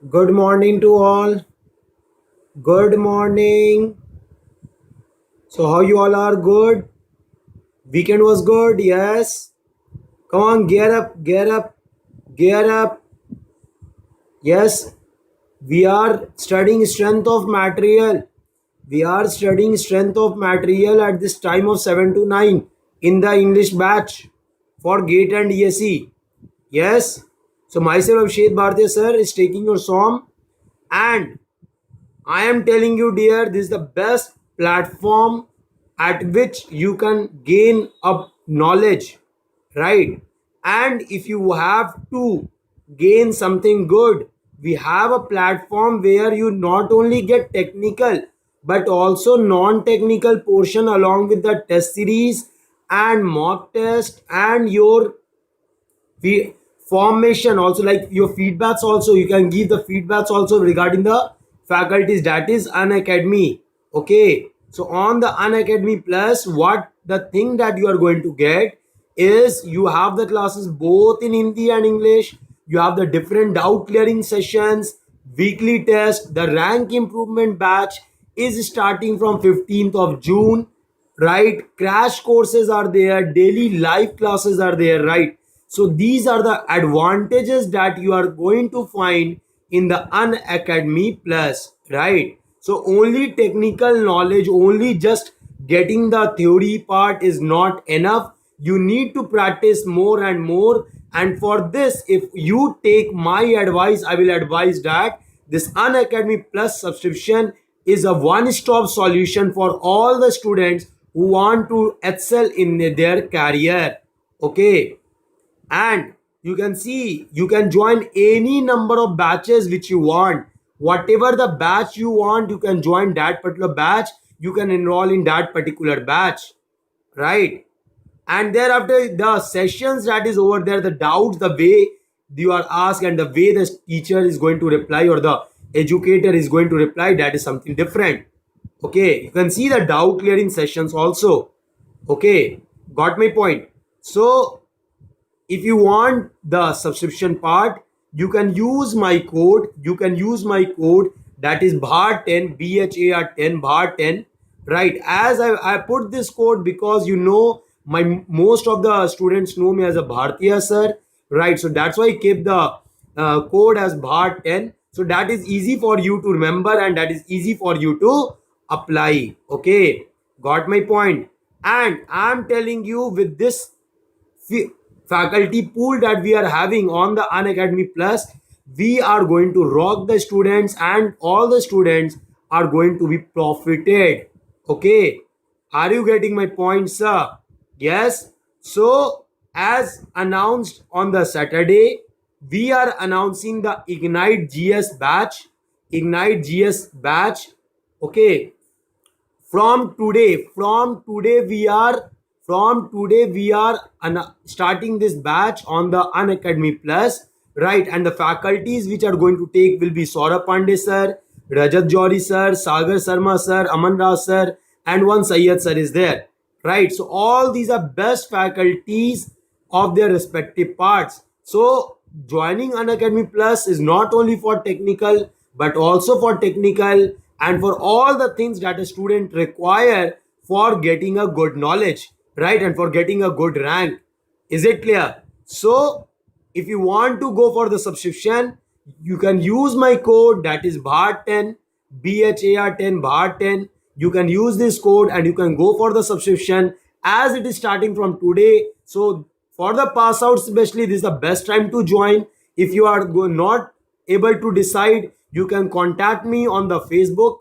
Good morning to all. Good morning. So how you all are? Good. Weekend was good. Yes. Come on, gear up, gear up, gear up. Yes. We are studying strength of material. We are studying strength of material at this time of 7 to 9 in the English batch for GATE and ESE. Yes. So myself Abhishek Bhartiya sir is taking your song, and I am telling you, dear, this is the best platform at which you can gain up knowledge, right? And if you have to gain something good, we have a platform where you not only get technical but also non-technical portion along with the test series and mock test and your fe- formation also, like your feedbacks also. You can give the feedbacks also regarding the faculties. That is an academy. Okay, so on the unacademy plus, what the thing that you are going to get is you have the classes both in Hindi and English. You have the different doubt clearing sessions, weekly test. The rank improvement batch is starting from 15th of June, right? Crash courses are there, daily live classes are there, right? So these are the advantages that you are going to find in the unacademy plus, right? So only technical knowledge, only just getting the theory part is not enough. You need to practice more and more. And for this, if you take my advice, I will advise that this unacademy plus subscription is a one-stop solution for all the students who want to excel in their career. Okay, and you can see you can join any number of batches which you want. Whatever the batch you want, you can join that particular batch. You can enroll in that particular batch, right? And thereafter the sessions that is over there, the doubts, the way you are asked and the way the teacher is going to reply or the educator is going to reply, that is something different. Okay, you can see the doubt clearing sessions also. Okay, got my point. So if you want the subscription part, you can use my code. You can use my code, that is BHAR10, BHAR10, BHAR10, right? As I put this code because my most of the students know me as a Bhartiya sir, right? So that's why I keep the code as BHAR10, so that is easy for you to remember and that is easy for you to apply. Okay, got my point. And I'm telling you, with this faculty pool that we are having on the unacademy plus, we are going to rock the students and all the students are going to be profited. Okay, are you getting my point, sir? Yes. So as announced on the Saturday, we are announcing the Ignite GS batch. Okay, from today we are starting this batch on the unacademy plus, right? And the faculties which are going to take will be Saurabh Pandey sir, Rajat Jori sir, Sagar Sharma sir, Aman Rao sir, and one Sayyed sir is there, right? So all these are best faculties of their respective parts. So joining unacademy plus is not only for technical but also for technical and for all the things that a student require for getting a good knowledge, right? And for getting a good rank. Is it clear? So if you want to go for the subscription, you can use my code, that is BHAR10, BHAR10, BHAR10. You can use this code and you can go for the subscription as it is starting from today. So for the pass outs especially, this is the best time to join. If you are not able to decide, you can contact me on the Facebook.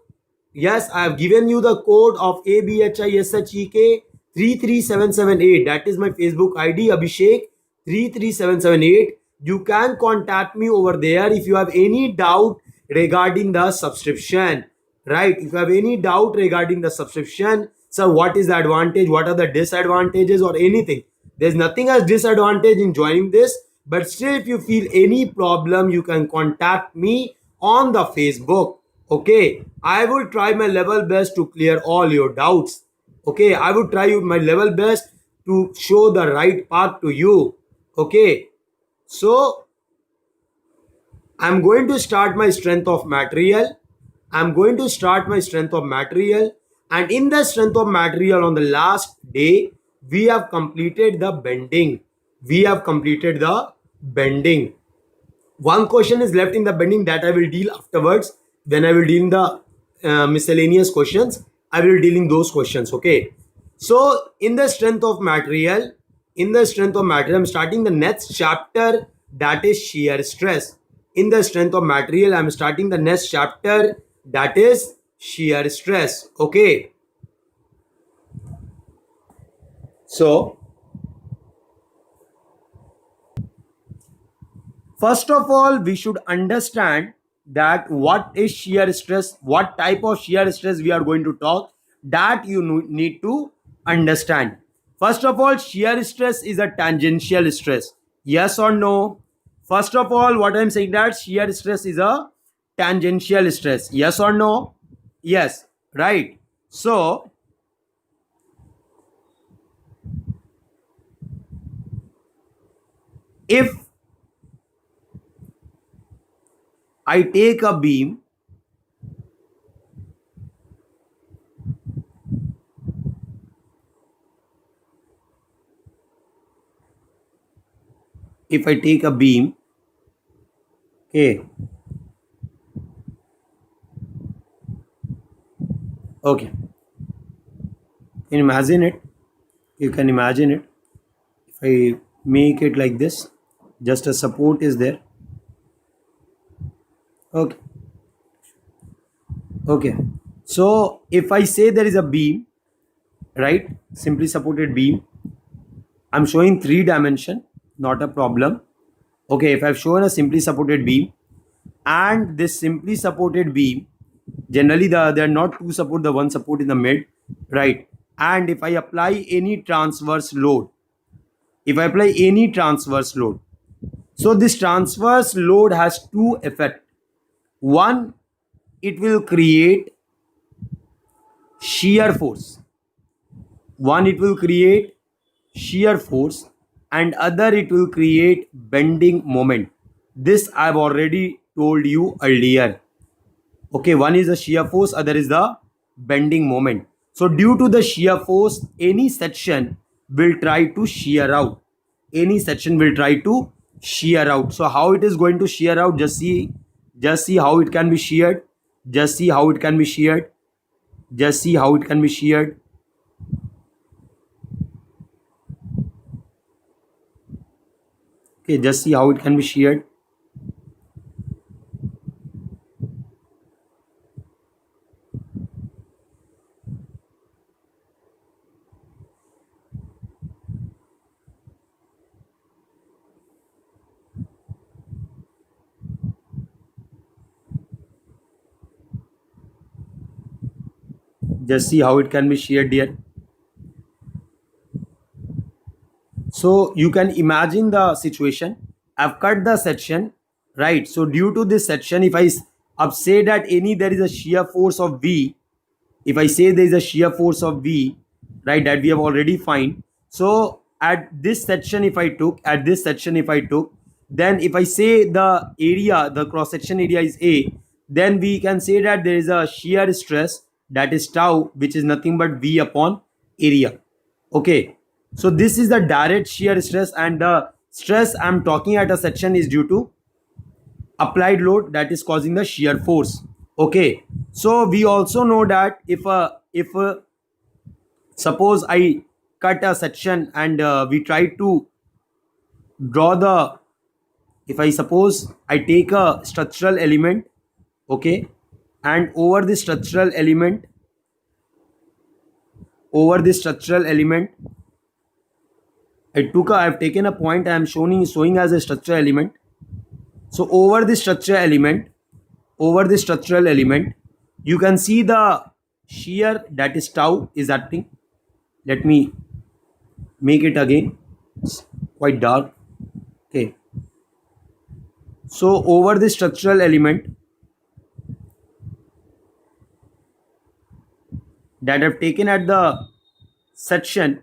Yes, I have given you the code of ABHISHEK 33778. That is my Facebook ID, Abhishek 33778. You can contact me over there if you have any doubt regarding the subscription. Right? If you have any doubt regarding the subscription, sir, what is the advantage? What are the disadvantages or anything? There's nothing as disadvantage in joining this, but still, if you feel any problem, you can contact me on the Facebook. Okay, I will try my level best to clear all your doubts. Okay, I would try my level best to show the right path to you. Okay, so I'm going to start my strength of material. I'm going to start my strength of material. And in the strength of material on the last day, we have completed the bending. We have completed the bending. One question is left in the bending that I will deal afterwards. Then I will deal in the miscellaneous questions. I will deal in those questions. Okay. So in the strength of material, I'm starting the next chapter, that is shear stress. In the strength of material, I'm starting the next chapter, that is shear stress. Okay. So first of all, we should understand that what is shear stress, what type of shear stress we are going to talk, that you need to understand. First of all, shear stress is a tangential stress. Yes or no? First of all, what I'm saying, that shear stress is a tangential stress. Yes or no? Yes, right. So if I take a beam, if I take a beam, okay, okay, can you imagine it? You can imagine it. If I make it like this, just a support is there. Okay, okay. So if I say there is a beam, right, simply supported beam, I'm showing 3 dimension, not a problem. Okay, if I've shown a simply supported beam, and this simply supported beam, generally there are not two support, the one support in the mid, right? And if I apply any transverse load, so this transverse load has two effects. One, it will create shear force. And other, it will create bending moment. This I've already told you earlier. Okay, one is the shear force, other is the bending moment. So due to the shear force, any section will try to shear out. So how it is going to shear out? Just see how it can be sheared. Just see how it can be sheared. Okay, just see how it can be sheared. Just see how it can be sheared here. So you can imagine the situation. I've cut the section, right? So due to this section, if I say that there is a shear force of V, if I say there is a shear force of V, right, that we have already find. So at this section, if I took, then if I say the area, the cross section area is A, then we can say that there is a shear stress, that is tau, which is nothing but V upon area. Okay, so this is the direct shear stress, and the stress I'm talking at a section is due to applied load that is causing the shear force. Okay, so we also know that if suppose I cut a section and we try to draw the, if I suppose I take a structural element, okay, and over this structural element, I've taken a point, I am showing as a structural element. So over this structural element, you can see the shear, that is tau, is acting. Let me make it again. It's quite dark. Okay. So over this structural element that I've taken at the section,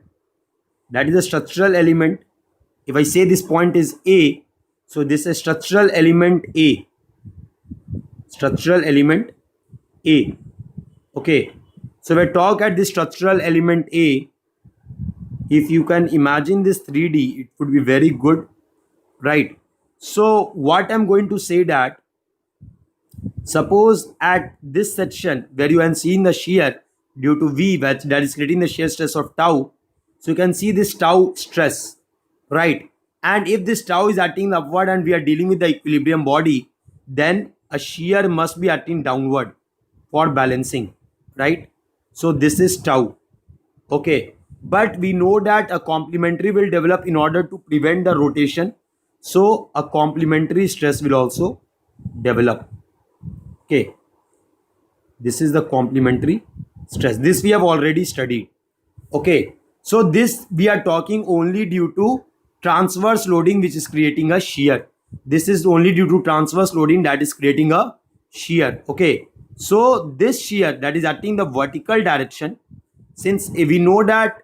that is a structural element. If I say this point is A, so this is structural element A. structural element A. Okay, so if I talk at the structural element A, if you can imagine this 3D, it would be very good, right? So what I'm going to say that, suppose at this section where you are seeing the shear due to V, that is creating the shear stress of tau, so you can see this tau stress, right? And if this tau is acting upward and we are dealing with the equilibrium body, then a shear must be acting downward for balancing, right? So this is tau. Okay, but we know that a complementary will develop in order to prevent the rotation, so a complementary stress will also develop. Okay, this is the complementary stress. This we have already studied. Okay, so this we are talking only due to transverse loading which is creating a shear. This is only due to transverse loading that is creating a shear. Okay, so this shear that is acting in the vertical direction, since we know that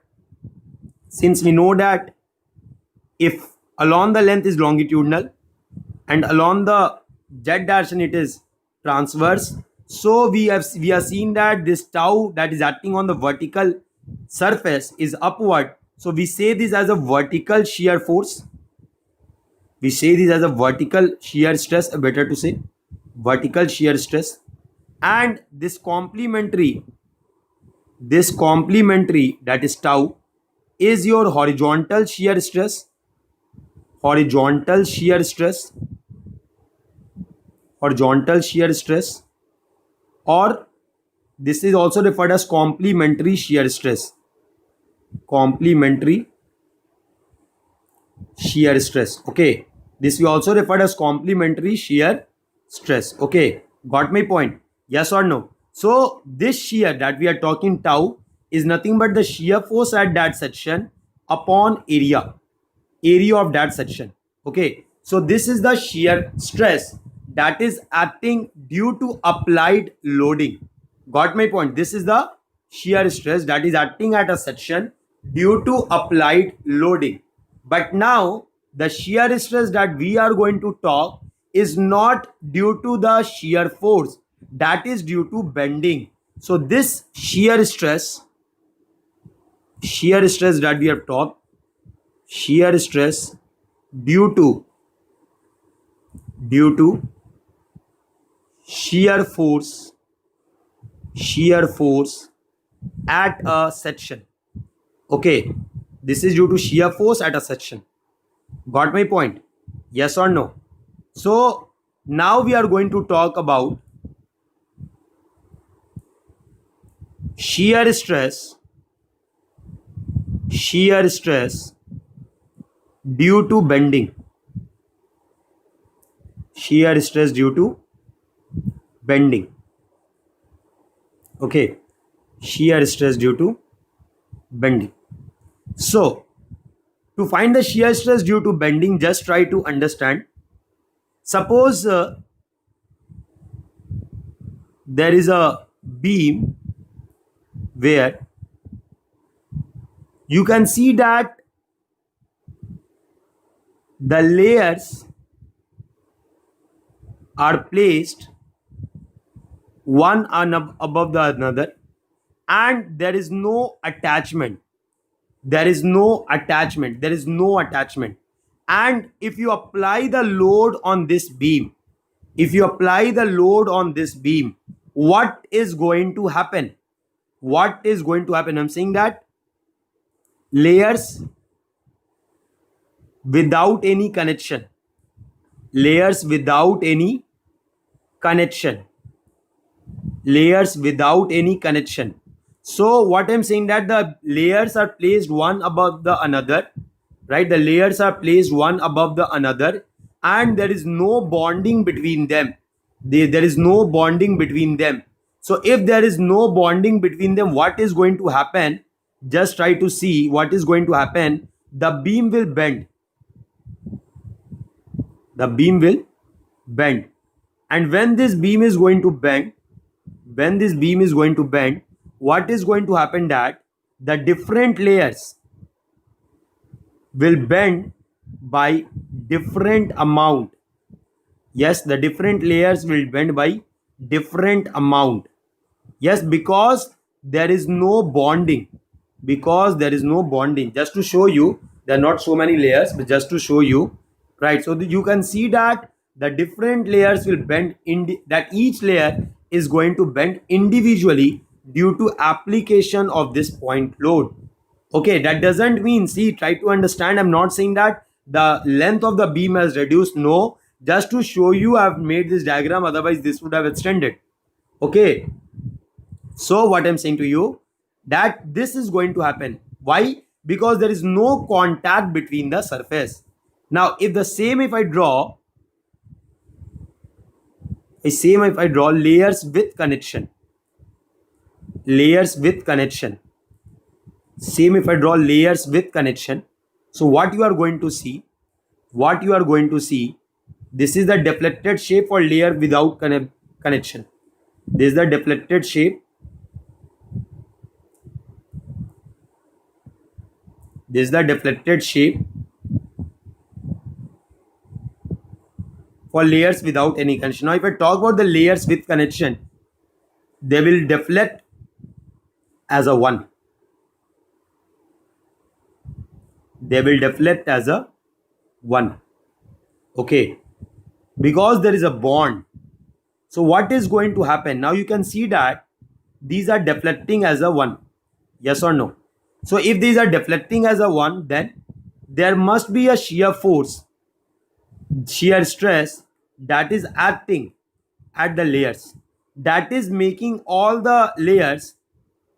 if along the length is longitudinal and along the z direction it is transverse, so we are seeing that this tau that is acting on the vertical surface is upward, so we say this as a vertical shear force. We say this as a vertical shear stress, better to say vertical shear stress. And this complementary that is tau is your horizontal shear stress. Horizontal shear stress, or this is also referred as complementary shear stress. Complementary shear stress. Okay, this we also referred as complementary shear stress. Okay, got my point? Yes or no? So this shear that we are talking tau is nothing but the shear force at that section upon area of that section. Okay, so this is the shear stress that is acting due to applied loading. Got my point? This is the shear stress that is acting at a section due to applied loading. But now the shear stress that we are going to talk is not due to the shear force, that is due to bending. So this shear stress that we have talked, shear stress due to shear force at a section. Okay, this is due to shear force at a section. Got my point? Yes or no? So now we are going to talk about shear stress due to bending. Shear stress due to bending. Okay, shear stress due to bending. So to find the shear stress due to bending, just try to understand. Suppose there is a beam where you can see that the layers are placed one above the another, and there is no attachment. And if you apply the load on this beam, what is going to happen? I'm saying that layers without any connection. So what I'm saying that the layers are placed one above the another, right? The layers are placed one above the another, and there is no bonding between them. There is no bonding between them. So if there is no bonding between them, what is going to happen? Just try to see what is going to happen. The beam will bend. And when this beam is going to bend, what is going to happen? That the different layers will bend by different amount. Yes, the different layers will bend by different amount. Yes, because there is no bonding. Because there is no bonding. Just to show you, there are not so many layers, but just to show you, right? So you can see that the different layers will bend in that each layer is going to bend individually due to application of this point load. Okay, that doesn't mean, see, try to understand, I'm not saying that the length of the beam has reduced. No, just to show you I've made this diagram, otherwise this would have extended. Okay, so what I'm saying to you, that this is going to happen. Why? Because there is no contact between the surface. Now if the same, if I draw layers with connection, same if I draw layers with connection, so what you are going to see, this is the deflected shape for layer without connection. This is the deflected shape. This is the deflected shape for layers without any connection. Now if I talk about the layers with connection, they will deflect as a 1. They will deflect as a 1. Okay, because there is a bond. So what is going to happen? Now you can see that these are deflecting as a 1. Yes or no? So if these are deflecting as a 1, then there must be a shear force, shear stress that is acting at the layers, that is making all the layers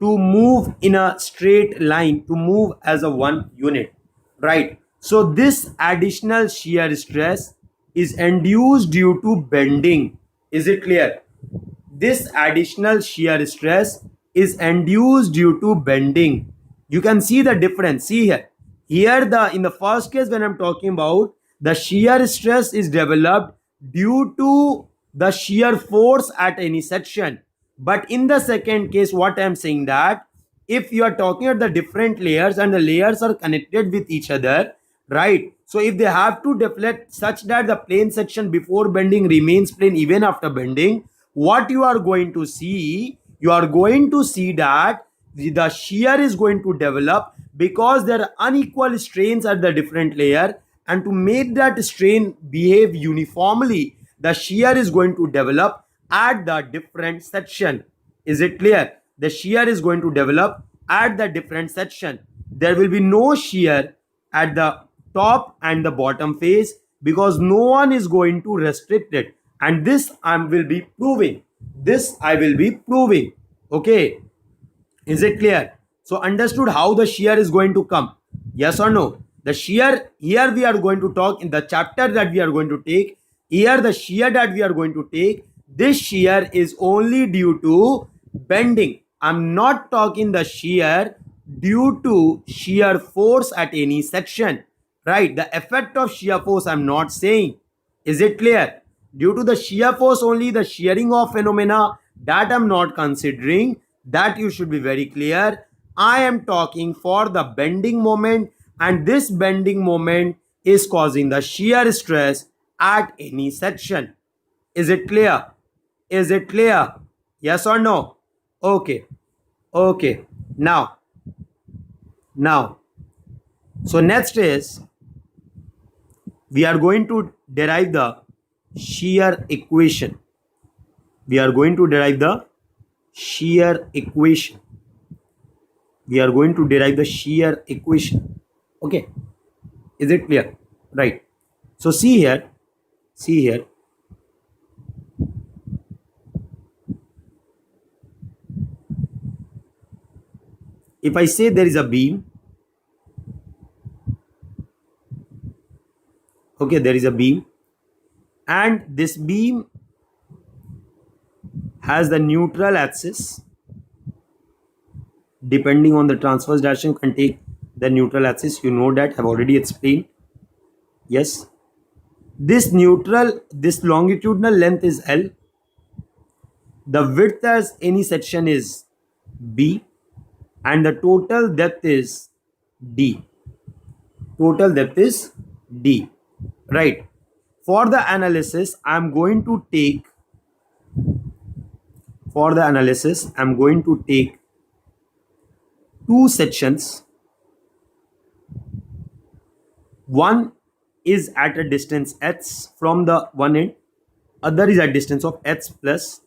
to move in a straight line, to move as a one unit, right? So this additional shear stress is induced due to bending. Is it clear? This additional shear stress is induced due to bending. You can see the difference. See here. Here in the first case, when I'm talking about, the shear stress is developed due to the shear force at any section. But in the second case, what I'm saying, that if you are talking about the different layers and the layers are connected with each other, right? So if they have to deflect such that the plane section before bending remains plane even after bending, what you are going to see, that the shear is going to develop because there are unequal strains at the different layer, and to make that strain behave uniformly, the shear is going to develop at the different section. Is it clear? The shear is going to develop at the different section. There will be no shear at the top and the bottom face because no one is going to restrict it, and this I will be proving. Okay, is it clear? So understood how the shear is going to come? Yes or no? The shear, here we are going to talk in the chapter that we are going to take. Here the shear that we are going to take, this shear is only due to bending. I'm not talking the shear due to shear force at any section, right? The effect of shear force I'm not saying. Is it clear? Due to the shear force only, the shearing off phenomena, that I'm not considering. That you should be very clear. I am talking for the bending moment, and this bending moment is causing the shear stress at any section. Is it clear? Is it clear? Yes or no? Okay. Okay. Now, so next is we are going to derive the shear equation. We are going to derive the shear equation. Okay, is it clear? Right. So see here, if I say there is a beam, okay, there is a beam, and this beam has the neutral axis. Depending on the transverse direction, you can take the neutral axis. You know that I've already explained. Yes, this longitudinal length is L. The width as any section is B, and the total depth is D. Right. For the analysis, I am going to take for the analysis, I'm going to take two sections. One is at a distance h from the one end, other is at distance of h plus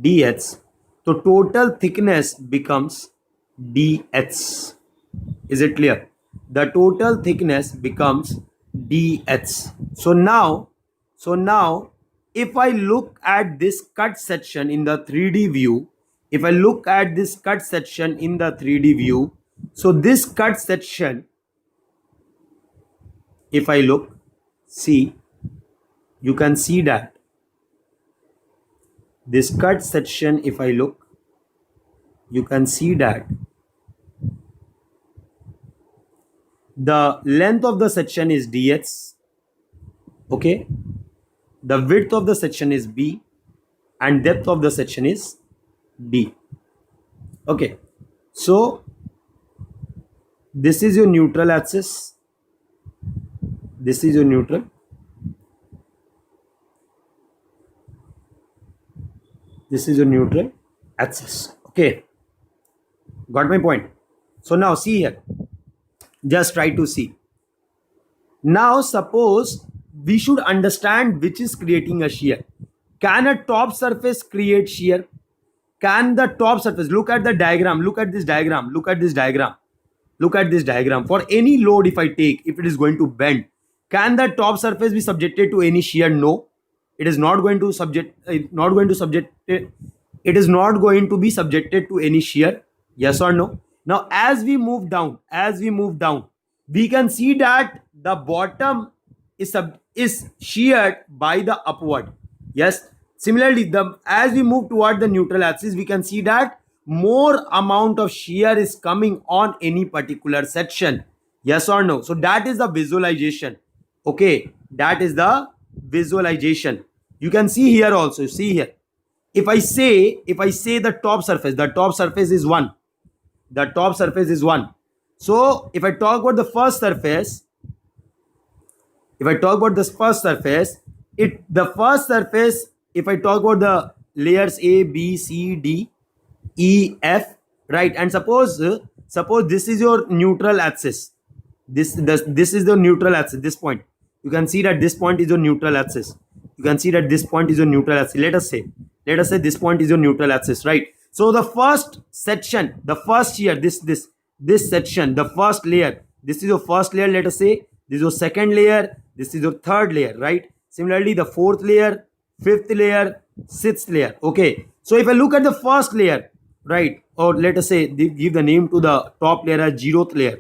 dh. So total thickness becomes dh. Is it clear? The total thickness becomes dh. So now if I look at this cut section in the 3D view, if I look at this cut section in the 3D view, so this cut section, if I look, see, you can see that this cut section, if I look, you can see that the length of the section is dh, okay, the width of the section is b, and depth of the section is d. Okay, so this is your neutral axis, this is your neutral, this is your neutral axis. Okay, got my point? So now see here, just try to see. Now suppose we should understand which is creating a shear. Can a top surface create shear? Can the top surface, look at the diagram, look at this diagram, look at this diagram, look at this diagram. For any load, if I take, if it is going to bend, can the top surface be subjected to any shear? No, it is not going to it is not going to be subjected to any shear. Yes or no? Now as we move down, we can see that the bottom is sheared by the upward. Yes, similarly, as we move toward the neutral axis, we can see that more amount of shear is coming on any particular section. Yes or no? So that is the visualization. Okay, that is the visualization. You can see here also, see here, if I say the top surface is 1, the top surface is 1. So if I talk about the first surface, if I talk about this first surface, the first surface, if I talk about the layers A, B, C, D, E, F, right? And suppose this is your neutral axis. This is the neutral axis. This point, you can see that this point is your neutral axis. You can see that this point is your neutral axis. Let us say this point is your neutral axis, right? So the first section, the first shear, this section, the first layer, this is your first layer. Let us say this is your second layer, this is your third layer, right? Similarly, the fourth layer, fifth layer, sixth layer. Okay, so if I look at the first layer, right, or let us say give the name to the top layer as zeroth layer.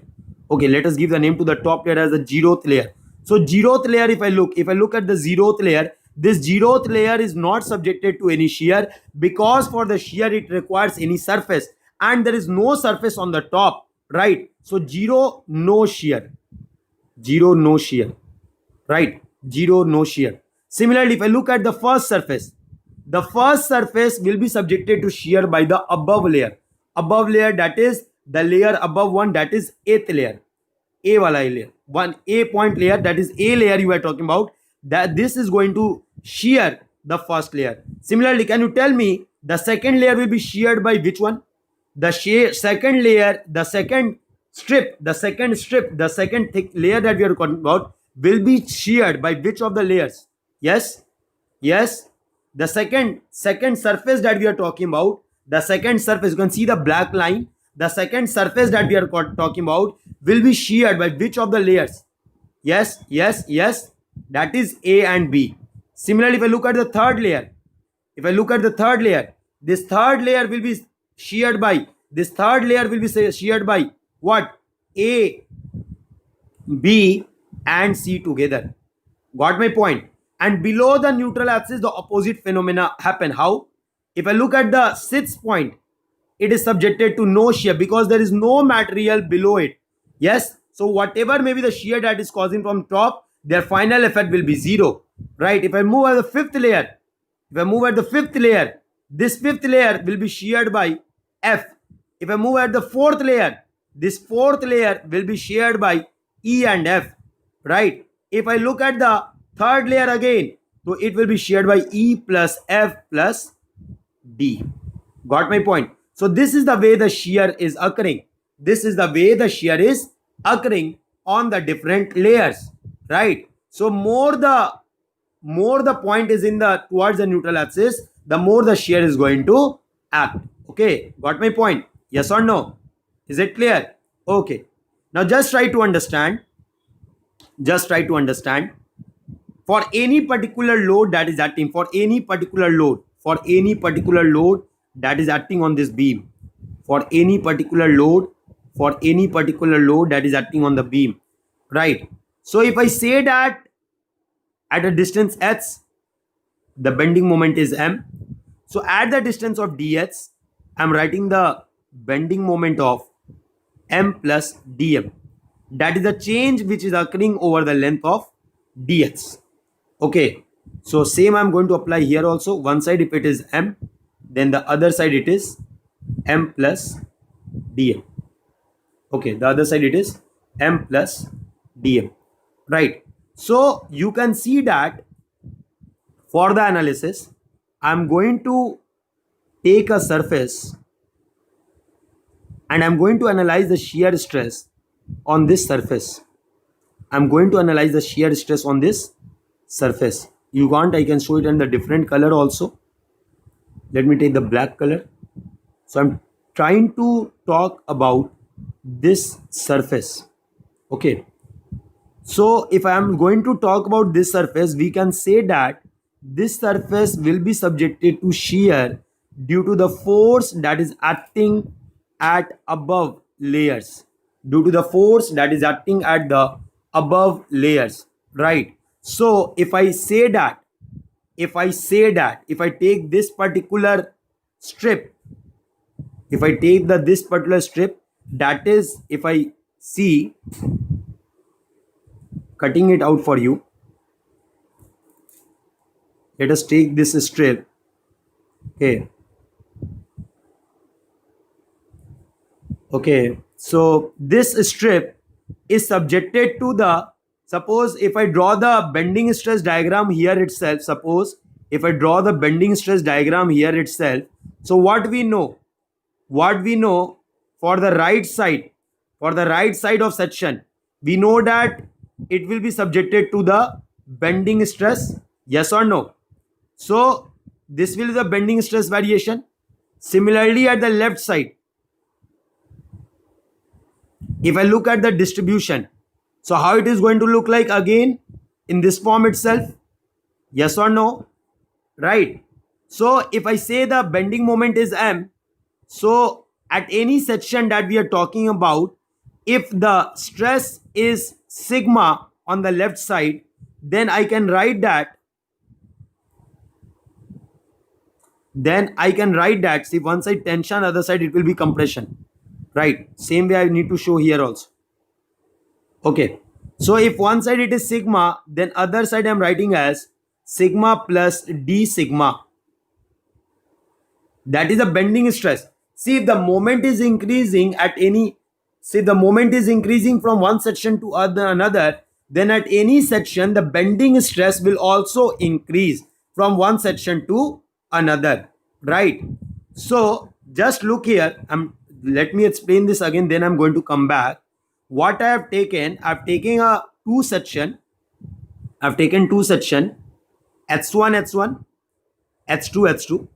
Okay, let us give the name to the top layer as the zeroth layer. So zeroth layer, if I look at the zeroth layer, this zeroth layer is not subjected to any shear, because for the shear it requires any surface, and there is no surface on the top, right? So zero, no shear, right? Zero, no shear. Similarly, if I look at the first surface will be subjected to shear by the above layer, that is the layer above one, that is eighth layer, A wala layer, one A point layer, that is A layer you are talking about, that this is going to shear the first layer. Similarly, can you tell me the second layer will be sheared by which one? The second layer, the second strip, the second thick layer that we are talking about will be sheared by which of the layers? Yes, the second surface that we are talking about, the second surface, you can see the black line, the second surface that we are talking about will be sheared by which of the layers? Yes, that is A and B. Similarly, if I look at the third layer, this third layer will be sheared by what? A, B and C together. Got my point? And below the neutral axis, the opposite phenomena happen. How? If I look at the sixth point, it is subjected to no shear because there is no material below it. Yes, so whatever may be the shear that is causing from top, their final effect will be zero, right? If I move at the fifth layer, this fifth layer will be sheared by F. If I move at the fourth layer, this fourth layer will be sheared by E and F, right? If I look at the third layer again, so it will be sheared by E plus F plus D. Got my point? So this is the way the shear is occurring. This is the way the shear is occurring on the different layers, right? So more the point is in the towards the neutral axis, the more the shear is going to act. Okay, got my point? Yes or no? Is it clear? Okay. Now just try to understand. Just try to understand. For any particular load that is acting, for any particular load that is acting on this beam, for any particular load, that is acting on the beam, right? So if I say that at a distance h, the bending moment is m, so at the distance of dh, I'm writing the bending moment of m plus dm. That is the change which is occurring over the length of dh. Okay, so same I'm going to apply here also. One side if it is m, then the other side it is m plus dm. Okay, the other side it is m plus dm, right? So you can see that for the analysis, I'm going to take a surface and I'm going to analyze the shear stress on this surface. I'm going to analyze the shear stress on this surface. You want, I can show it in the different color also. Let me take the black color. So I'm trying to talk about this surface. Okay. So if I am going to talk about this surface, we can say that this surface will be subjected to shear due to the force that is acting at above layers. Due to the force that is acting at the above layers, right? So if I take this particular strip, that is, if I see, cutting it out for you, let us take this strip. Okay, so this strip is subjected to the, suppose if I draw the bending stress diagram here itself, so what we know for the right side, of section, we know that it will be subjected to the bending stress, yes or no? So this will be the bending stress variation. Similarly at the left side, if I look at the distribution, so how it is going to look like again in this form itself, yes or no, right? So if I say the bending moment is m, so at any section that we are talking about, if the stress is sigma on the left side, then I can write that, see, one side tension, other side it will be compression, right? Same way I need to show here also. Okay, so if one side it is sigma, then other side I am writing as sigma plus d sigma. That is a bending stress. See, if the moment is increasing from one section to another, then at any section the bending stress will also increase from one section to another, right? So just look here. Let me explain this again, then I'm going to come back. What I have taken, I've taken two section, h1 h1, h2 h2,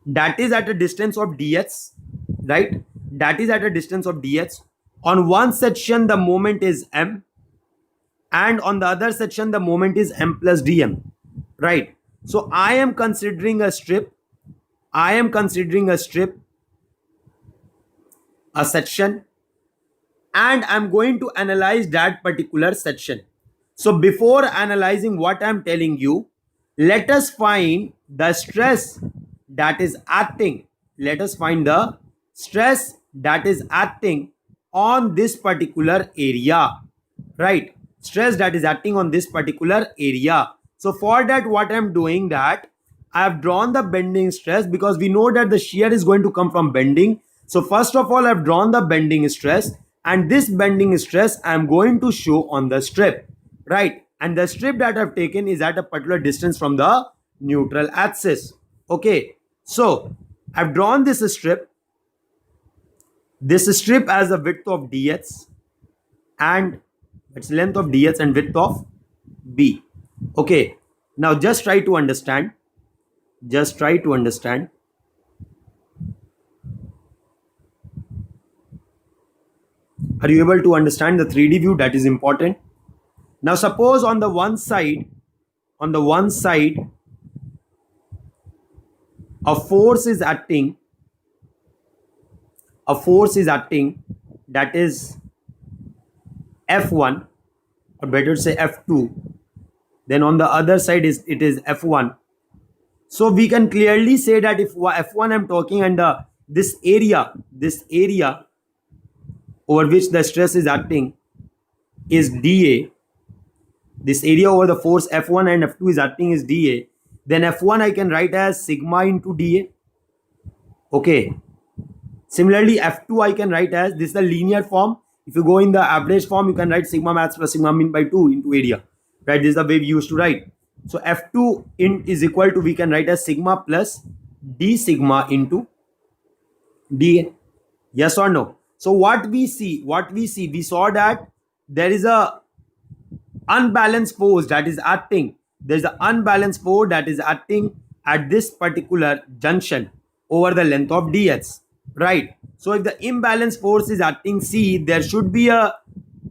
that is at a distance of dh, right? That is at a distance of dh. On one section the moment is m, and on the other section the moment is m plus dm, right? So I am considering a strip, a section, and I'm going to analyze that particular section. So before analyzing what I'm telling you, let us find the stress that is acting. On this particular area, right? Stress that is acting on this particular area. So for that, what I'm doing, that I have drawn the bending stress, because we know that the shear is going to come from bending. So first of all, I've drawn the bending stress, and this bending stress I'm going to show on the strip, right? And the strip that I've taken is at a particular distance from the neutral axis. Okay, so I've drawn this strip as the width of dx and its length of dx and width of b. Okay, now just try to understand. Are you able to understand the 3D view? That is important. Now suppose on the one side, a force is acting, that is F1, or better say F2. Then on the other side it is F1. So we can clearly say that if F1 I'm talking, and this area over which the stress is acting is dA. This area over the force F1 and F2 is acting is dA. Then F1 I can write as sigma into dA. Okay. Similarly, F2 I can write as, this is the linear form. If you go in the average form, you can write sigma max plus sigma min by 2 into area. Right? This is the way we used to write. So F2 is equal to, we can write as sigma plus d sigma into dA. Yes or no? So what we saw that there is a unbalanced force that is acting. There's an unbalanced force that is acting at this particular junction over the length of dx. Right? So if the imbalanced force is acting, see, there should be a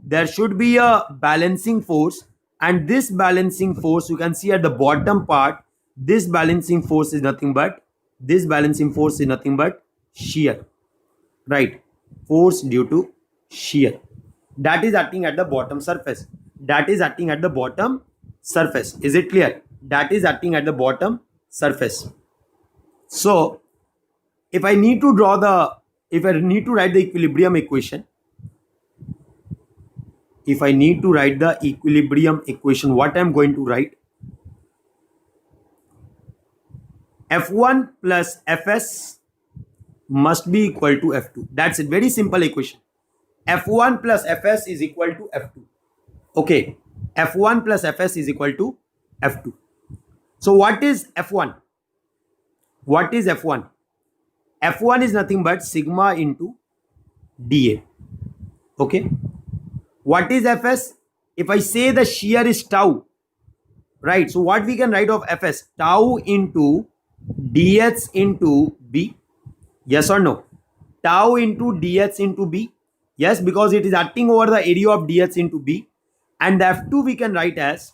balancing force, and this balancing force you can see at the bottom part. This balancing force is nothing but shear. Right? Force due to shear, that is acting at the bottom surface. Is it clear? That is acting at the bottom surface. So if I need to write the equilibrium equation, what I'm going to write? F1 plus Fs must be equal to F2. That's a very simple equation. F1 plus Fs is equal to F2. Okay, F1 plus Fs is equal to F2. So what is F1? F1 is nothing but sigma into dA. Okay. What is Fs? If I say the shear is tau, right? So what we can write of Fs? Tau into dx into b. Yes or no? Tau into dx into b. Yes, because it is acting over the area of dx into b. And the F2 we can write as,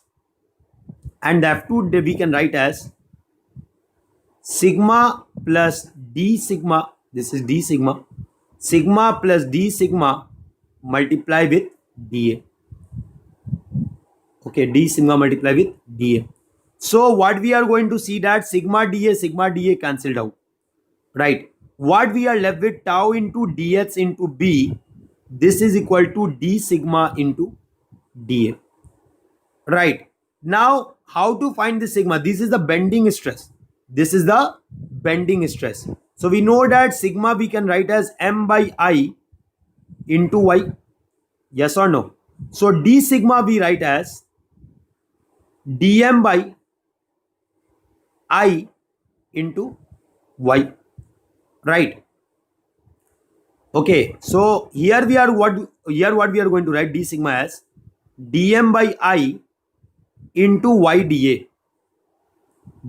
sigma plus d sigma. This is d sigma. Sigma plus d sigma multiply with dA. Okay, d sigma multiply with dA. So what we are going to see that sigma dA cancelled out. Right? What we are left with, tau into dx into b. This is equal to d sigma into dA. Right? Now, how to find the sigma? This is the bending stress. So we know that sigma we can write as m by I into y. Yes or no? So d sigma we write as dm by I into y. Right? Okay, so here we are what we are going to write d sigma as dm by I into y dA.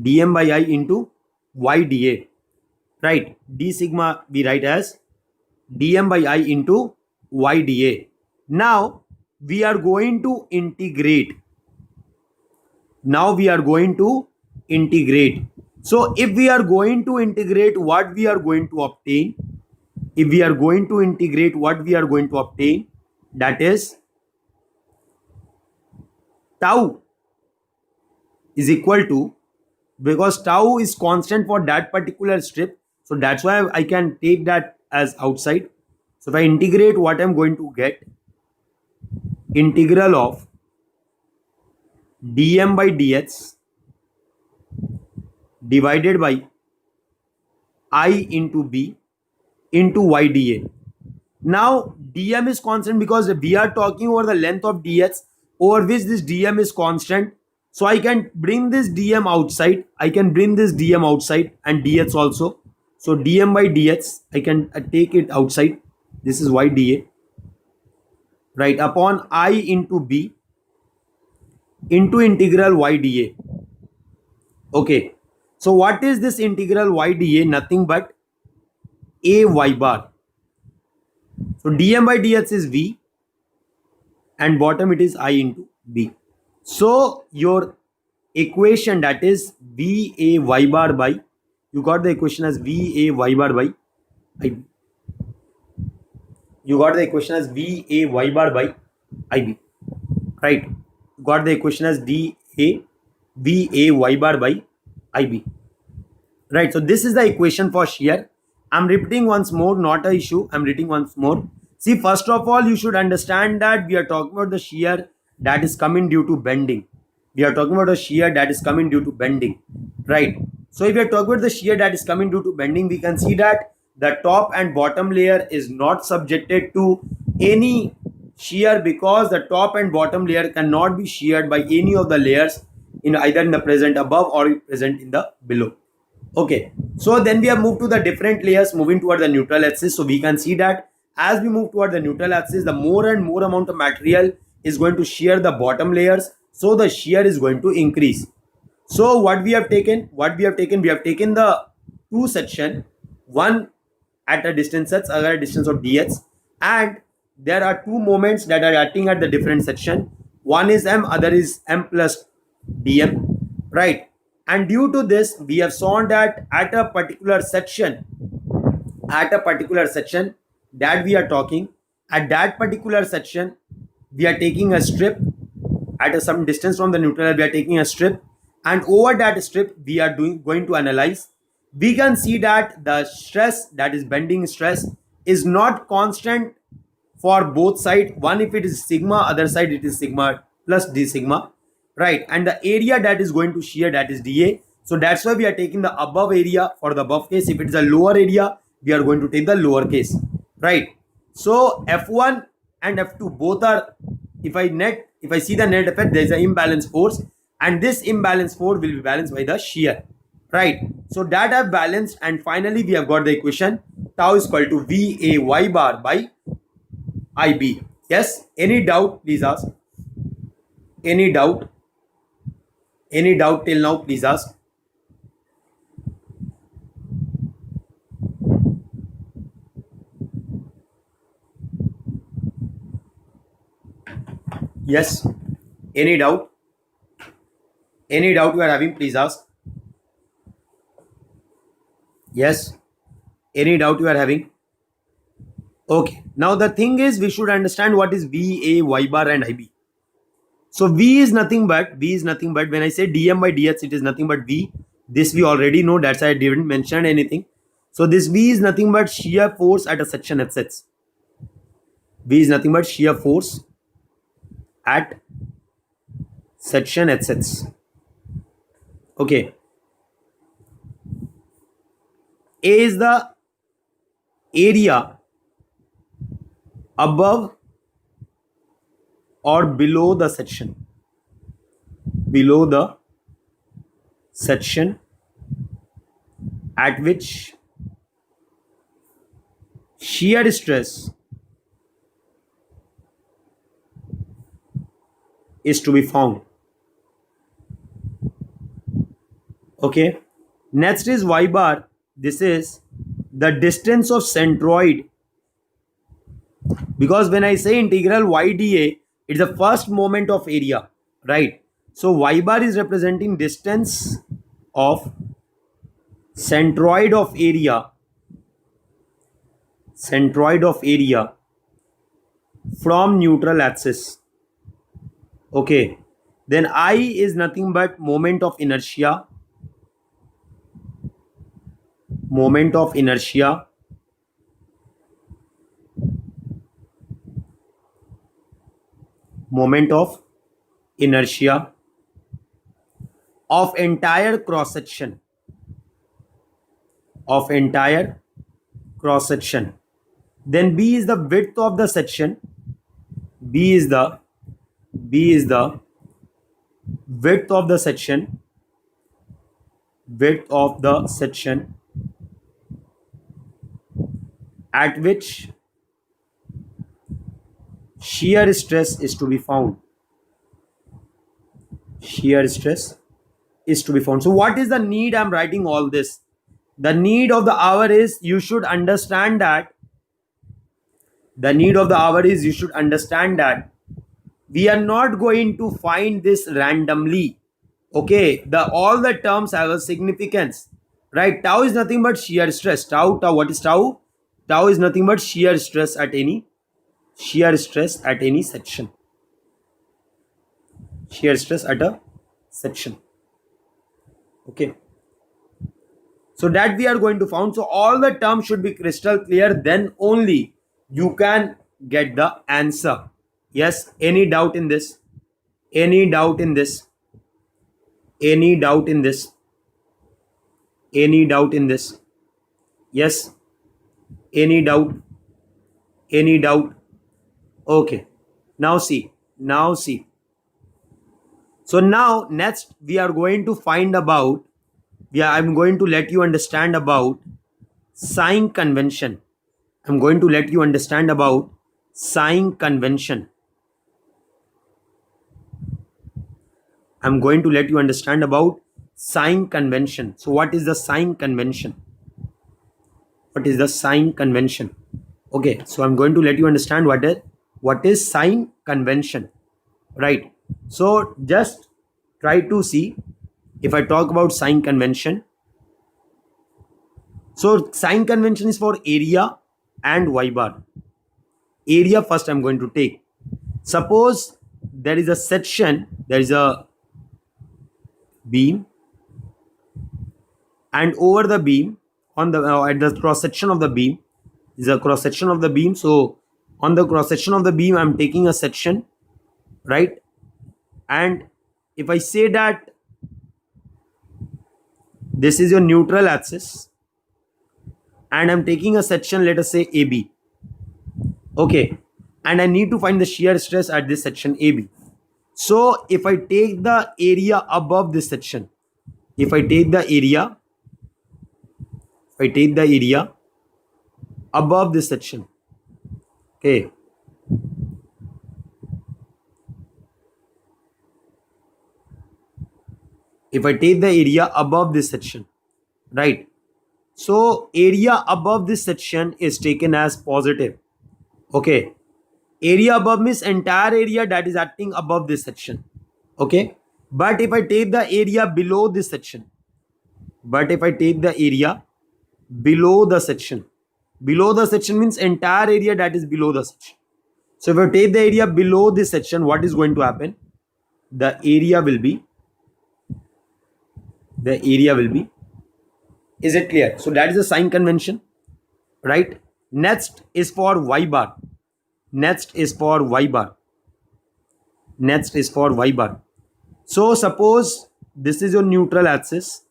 dm by I into y dA. Right? D sigma we write as dm by I into y dA. Now we are going to integrate. So if we are going to integrate, what we are going to obtain? That is tau is equal to, because tau is constant for that particular strip, so that's why I can take that as outside. So if I integrate, what I'm going to get? Integral of dm by dx divided by I into b into y dA. Now dm is constant because we are talking over the length of dx over which this dm is constant. So I can bring this dm outside. And dx also. So dm by dx, I can take it outside. This is y dA, right, upon I into b into integral y dA. Okay, so what is this integral y dA? Nothing but a y bar. So dm by dx is v, and bottom it is I into b. So your equation, that is v a y bar by, you got the equation as v a y bar by ib. You got the equation as v a y bar by ib, right? You got the equation as v a y bar by ib, right? So this is the equation for shear. I'm repeating once more, not an issue. I'm repeating once more. See, first of all, you should understand that we are talking about the shear that is coming due to bending. We are talking about a shear that is coming due to bending, right? So if we are talking about the shear that is coming due to bending, we can see that the top and bottom layer is not subjected to any shear, because the top and bottom layer cannot be sheared by any of the layers in either in the present above or present in the below. Okay, so then we have moved to the different layers, moving toward the neutral axis. So we can see that as we move toward the neutral axis, the more and more amount of material is going to shear the bottom layers, so the shear is going to increase. So what we have taken, we have taken the two section, one at a distance h, other at a distance of dx, and there are two moments that are acting at the different section. One is m, other is m plus dm, right? And due to this, we have shown that at a particular section that we are talking, at that particular section, we are taking a strip at some distance from the neutral. We are taking a strip, and over that strip we are going to analyze. We can see that the stress, that is bending stress, is not constant for both sides. One, if it is sigma, other side it is sigma plus d sigma, right? And the area that is going to shear, that is dA. So that's why we are taking the above area for the above case. If it is a lower area, we are going to take the lower case, right? So F1 and F2 both are, if I see the net effect, there is an imbalance force, and this imbalance force will be balanced by the shear, right? So that have balanced, and finally we have got the equation tau is equal to V A y bar by IB. Yes, any doubt, please ask. Any doubt till now, please ask. Yes, any doubt you are having, please ask. Yes, any doubt you are having? Okay, now the thing is, we should understand what is V A y bar and IB. So V is nothing but when I say dm by dx, it is nothing but V. This we already know, that's why I didn't mention anything. So this V is nothing but shear force at a section HH. V is nothing but shear force at section HH. Okay. A is the area above or below the section. Below the section at which shear stress is to be found. Okay. Next is y bar. This is the distance of centroid, because when I say integral y dA, it's the first moment of area, right? So y bar is representing distance of centroid of area from neutral axis. Okay, then I is nothing but moment of inertia of entire cross section. Then B is the width of the section. B is the width of the section at which shear stress is to be found. Shear stress is to be found. So what is the need? I'm writing all this. The need of the hour is you should understand that we are not going to find this randomly. Okay, all the terms have a significance, right? Tau is nothing but shear stress. Tau, what is tau? Tau is nothing but shear stress at any section. Shear stress at a section. Okay, so that we are going to find. So all the terms should be crystal clear, then only you can get the answer. Yes, any doubt in this? Any doubt in this? Any doubt in this? Any doubt in this? Yes, any doubt? Any doubt? Okay, now see. So now next we are going to find about, I'm going to let you understand about sign convention. I'm going to let you understand about sign convention. I'm going to let you understand about sign convention. So what is the sign convention? What is the sign convention? Okay, so I'm going to let you understand what is sign convention, right? So just try to see. If I talk about sign convention, so sign convention is for area and y bar. Area first I'm going to take. Suppose there is a section, there is a beam, and over the beam, on the at the cross section of the beam is a cross section of the beam. So on the cross section of the beam I'm taking a section, right? And if I say that this is your neutral axis and I'm taking a section, let us say AB, okay, and I need to find the shear stress at this section AB. So if I take the area above this section, if I take the area above this section, okay, if I take the area above this section, right? So area above this section is taken as positive. Okay, area above means entire area that is acting above this section. Okay, but if I take the area below this section, below the section means entire area that is below the section. So if I take the area below this section, what is going to happen? The area will be, is it clear? So that is the sign convention, right? Next is for y bar. So suppose this is your neutral axis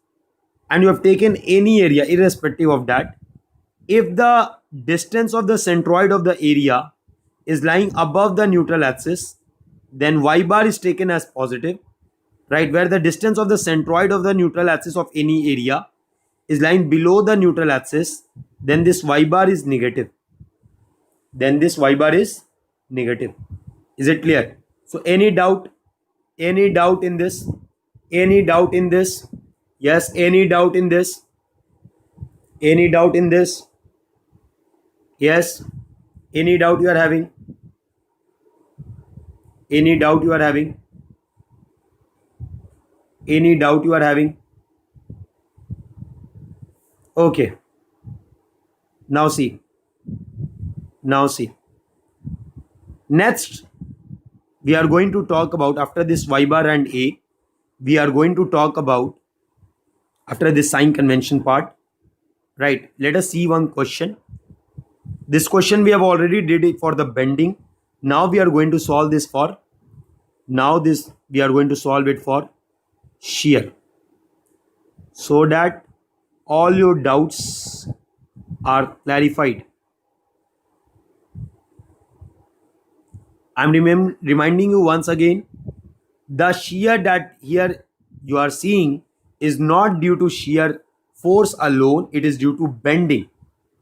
and you have taken any area irrespective of that. If the distance of the centroid of the area is lying above the neutral axis, then y bar is taken as positive, right? Where the distance of the centroid of the neutral axis of any area is lying below the neutral axis, then this y bar is negative. Is it clear? So any doubt? Any doubt in this? Any doubt in this? Yes, any doubt in this? Any doubt in this? Yes, any doubt you are having? Any doubt you are having? Any doubt you are having? Okay, now see. Next we are going to talk about, after this y bar and a, we are going to talk about, after this sign convention part, right? Let us see one question. This question we have already did it for the bending. Now we are going to solve this for, we are going to solve it for shear, so that all your doubts are clarified. I'm reminding you once again, the shear that here you are seeing is not due to shear force alone, it is due to bending,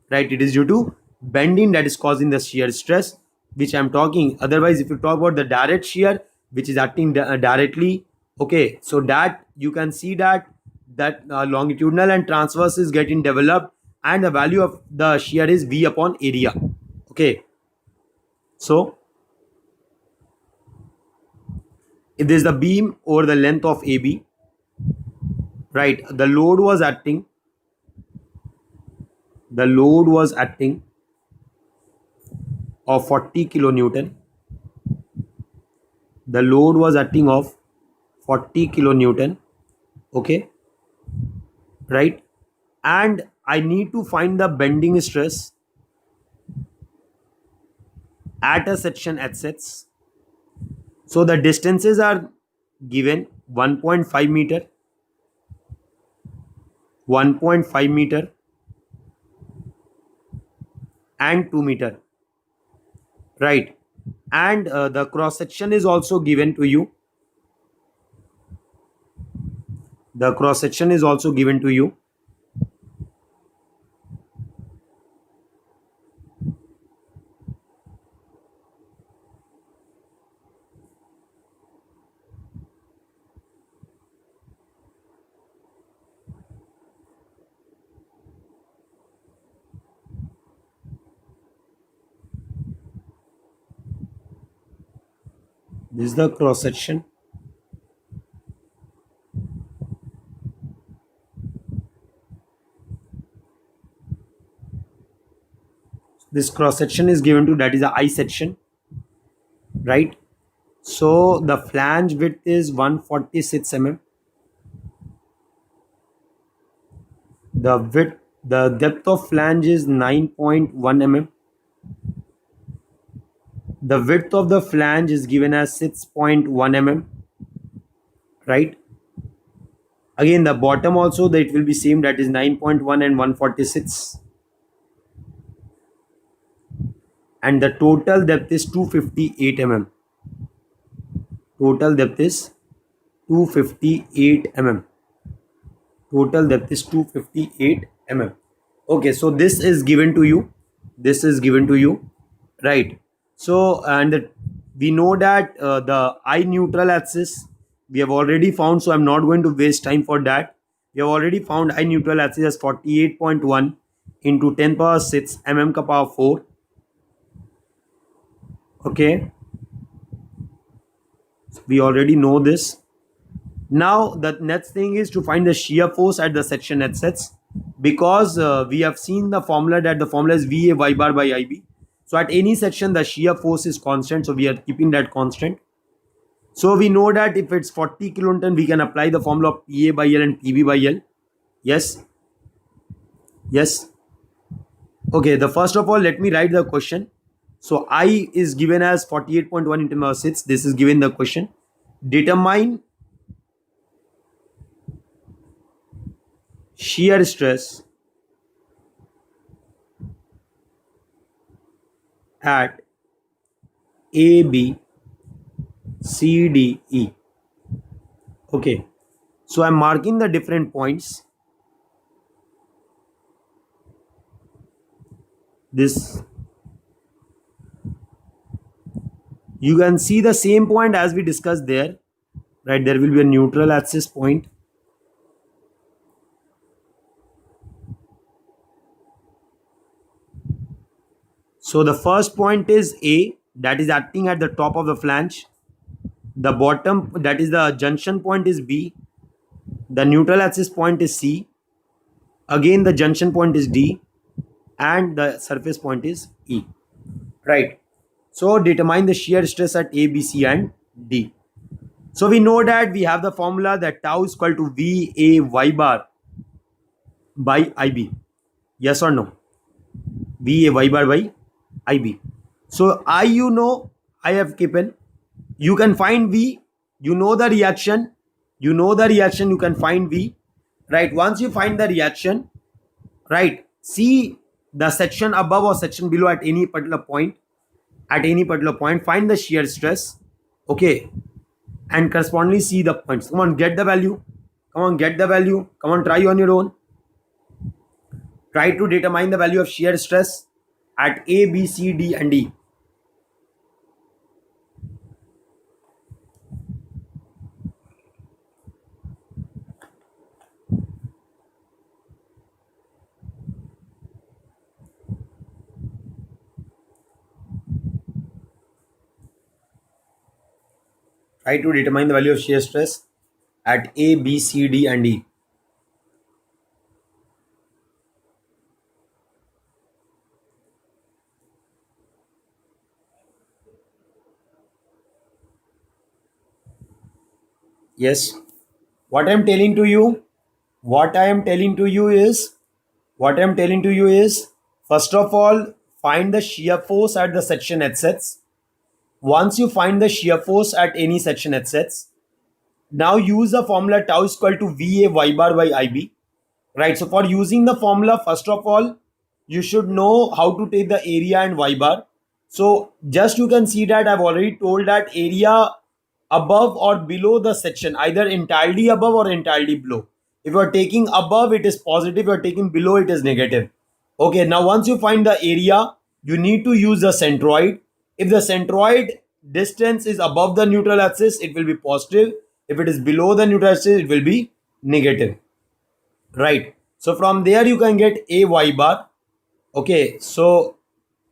right? It is due to bending that is causing the shear stress, which I'm talking. Otherwise, if you talk about the direct shear, which is acting directly, okay, so that you can see that longitudinal and transverse is getting developed, and the value of the shear is V upon area. Okay, so if this is the beam over the length of AB, right, the load was acting of 40 kilonewton. The load was acting of 40 kilonewton. Okay, right, and I need to find the bending stress at a section HSS. So the distances are given: 1.5 meter, 1.5 meter, and 2 meter, right, and the cross section is also given to you. The cross section is also given to you. This is the cross section. This cross section is given to, that is the I section, right? So the flange width is 146 mm. The depth of flange is 9.1 mm. The width of the flange is given as 6.1 mm, right? Again, the bottom also, that will be same, that is 9.1 and 146. And the total depth is 258 mm. Total depth is 258 mm. Total depth is 258 mm. Okay, so this is given to you. This is given to you, right? So, and we know that the I neutral axis we have already found, so I'm not going to waste time for that. We have already found I neutral axis as 48.1 into 10 power 6 mm ka power 4. Okay, so we already know this. Now the next thing is to find the shear force at the section HSS, because we have seen the formula, that the formula is VA y bar by IB. So at any section the shear force is constant, so we are keeping that constant. So we know that if it's 40 kilonewton, we can apply the formula of PA by L and PB by L. Yes, yes. Okay, the first of all, let me write the question. So I is given as 48.1 into 10 6. This is given the question. Determine shear stress at A, B, C, D, E. Okay, so I'm marking the different points. This, you can see the same point as we discussed there, right? There will be a neutral axis point. So the first point is A, that is acting at the top of the flange. The bottom, that is the junction point, is B. The neutral axis point is C. Again, the junction point is D, and the surface point is E, right? So determine the shear stress at A, B, C, and D. So we know that we have the formula that tau is equal to VA y bar by IB. Yes or no? VA y bar by IB. So I, you know, I have given. You can find V. You know the reaction. You know the reaction. You can find V. Right. Once you find the reaction, right, see the section above or section below at any particular point. At any particular point, find the shear stress. Okay. And correspondingly see the points. Come on, get the value. Come on, get the value. Come on, try on your own. Try to determine the value of shear stress. at A, B, C, D, and E. Try to determine the value of shear stress at A, B, C, D, and E. Yes. What I am telling to you, what I am telling to you is, what I am telling to you is, first of all, find the shear force at the section HSETs. Once you find the shear force at any section HSETs, now use the formula tau is equal to VA y bar by IB. Right. So for using the formula, first of all, you should know how to take the area and y bar. So just you can see that I've already told that area above or below the section, either entirely above or entirely below. If you are taking above, it is positive. If you are taking below, it is negative. Okay, now once you find the area, you need to use the centroid. If the centroid distance is above the neutral axis, it will be positive. If it is below the neutral axis, it will be negative. Right. So from there you can get a y bar. Okay. So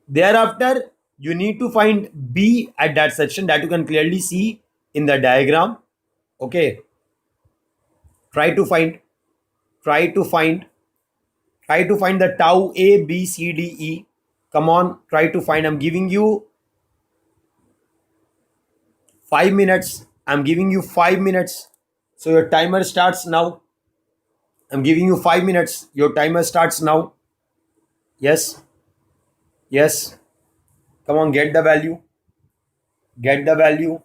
thereafter you need to find B at that section, that you can clearly see in the diagram. Okay. Try to find try to find try to find the tau A, B, C, D, E. Come on, try to find. I'm giving you 5 minutes. I'm giving you 5 minutes. So your timer starts now. I'm giving you 5 minutes. Your timer starts now. Yes. Yes. Come on, get the value. Get the value.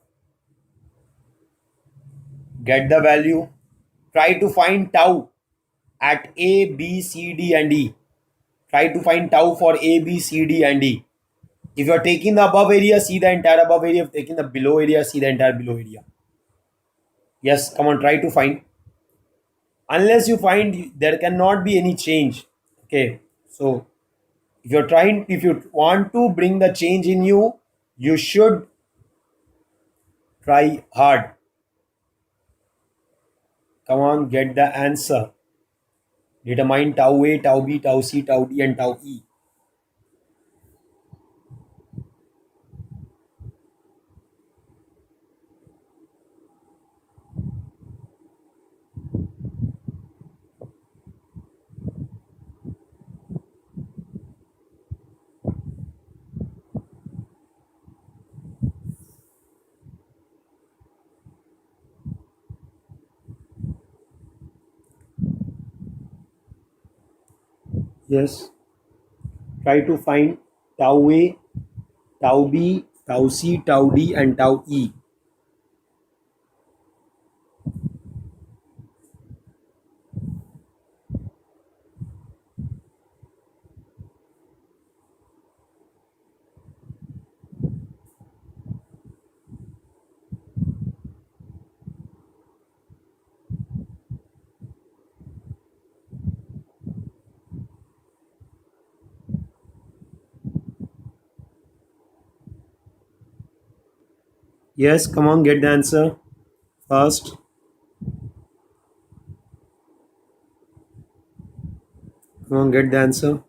Get the value. Try to find tau at A, B, C, D, and E. Try to find tau for A, B, C, D, and E. If you are taking the above area, see the entire above area. If taking the below area, see the entire below area. Yes, come on, try to find. Unless you find there cannot be any change. Okay, so if you want to bring the change in you, you should try hard. Come on, get the answer. Determine tau A, tau B, tau C, tau D, and tau E. Yes. Try to find tau A, tau B, tau C, tau D, and tau E. Yes, come on, get the answer fast. Come on, get the answer.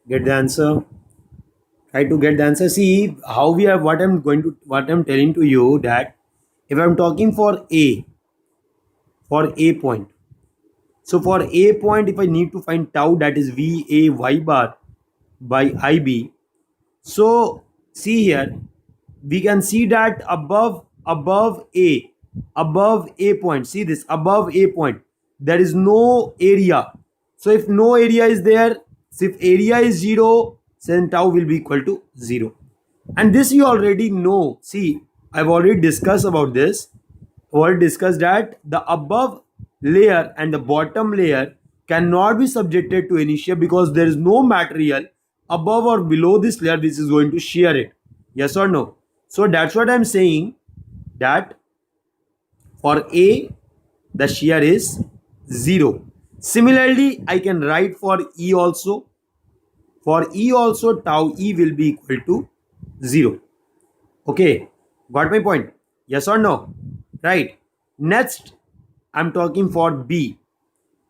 Get the answer. Try to get the answer. See how we are. What I'm telling to you, that if I'm talking for A point. So for A point, if I need to find tau, that is V A y bar by IB. So see here, we can see that above A point. See this, above A point, there is no area. So if no area is there, so if area is 0, then tau will be equal to 0. And this you already know. See, I've already discussed about this. Already discussed that the above layer and the bottom layer cannot be subjected to inertia because there is no material above or below this layer which is going to shear it. Yes or no? So that's what I'm saying, that for A the shear is 0. Similarly, I can write for E also. For E also, tau E will be equal to 0. Okay, got my point? Yes or no? Right. Next, I'm talking for B.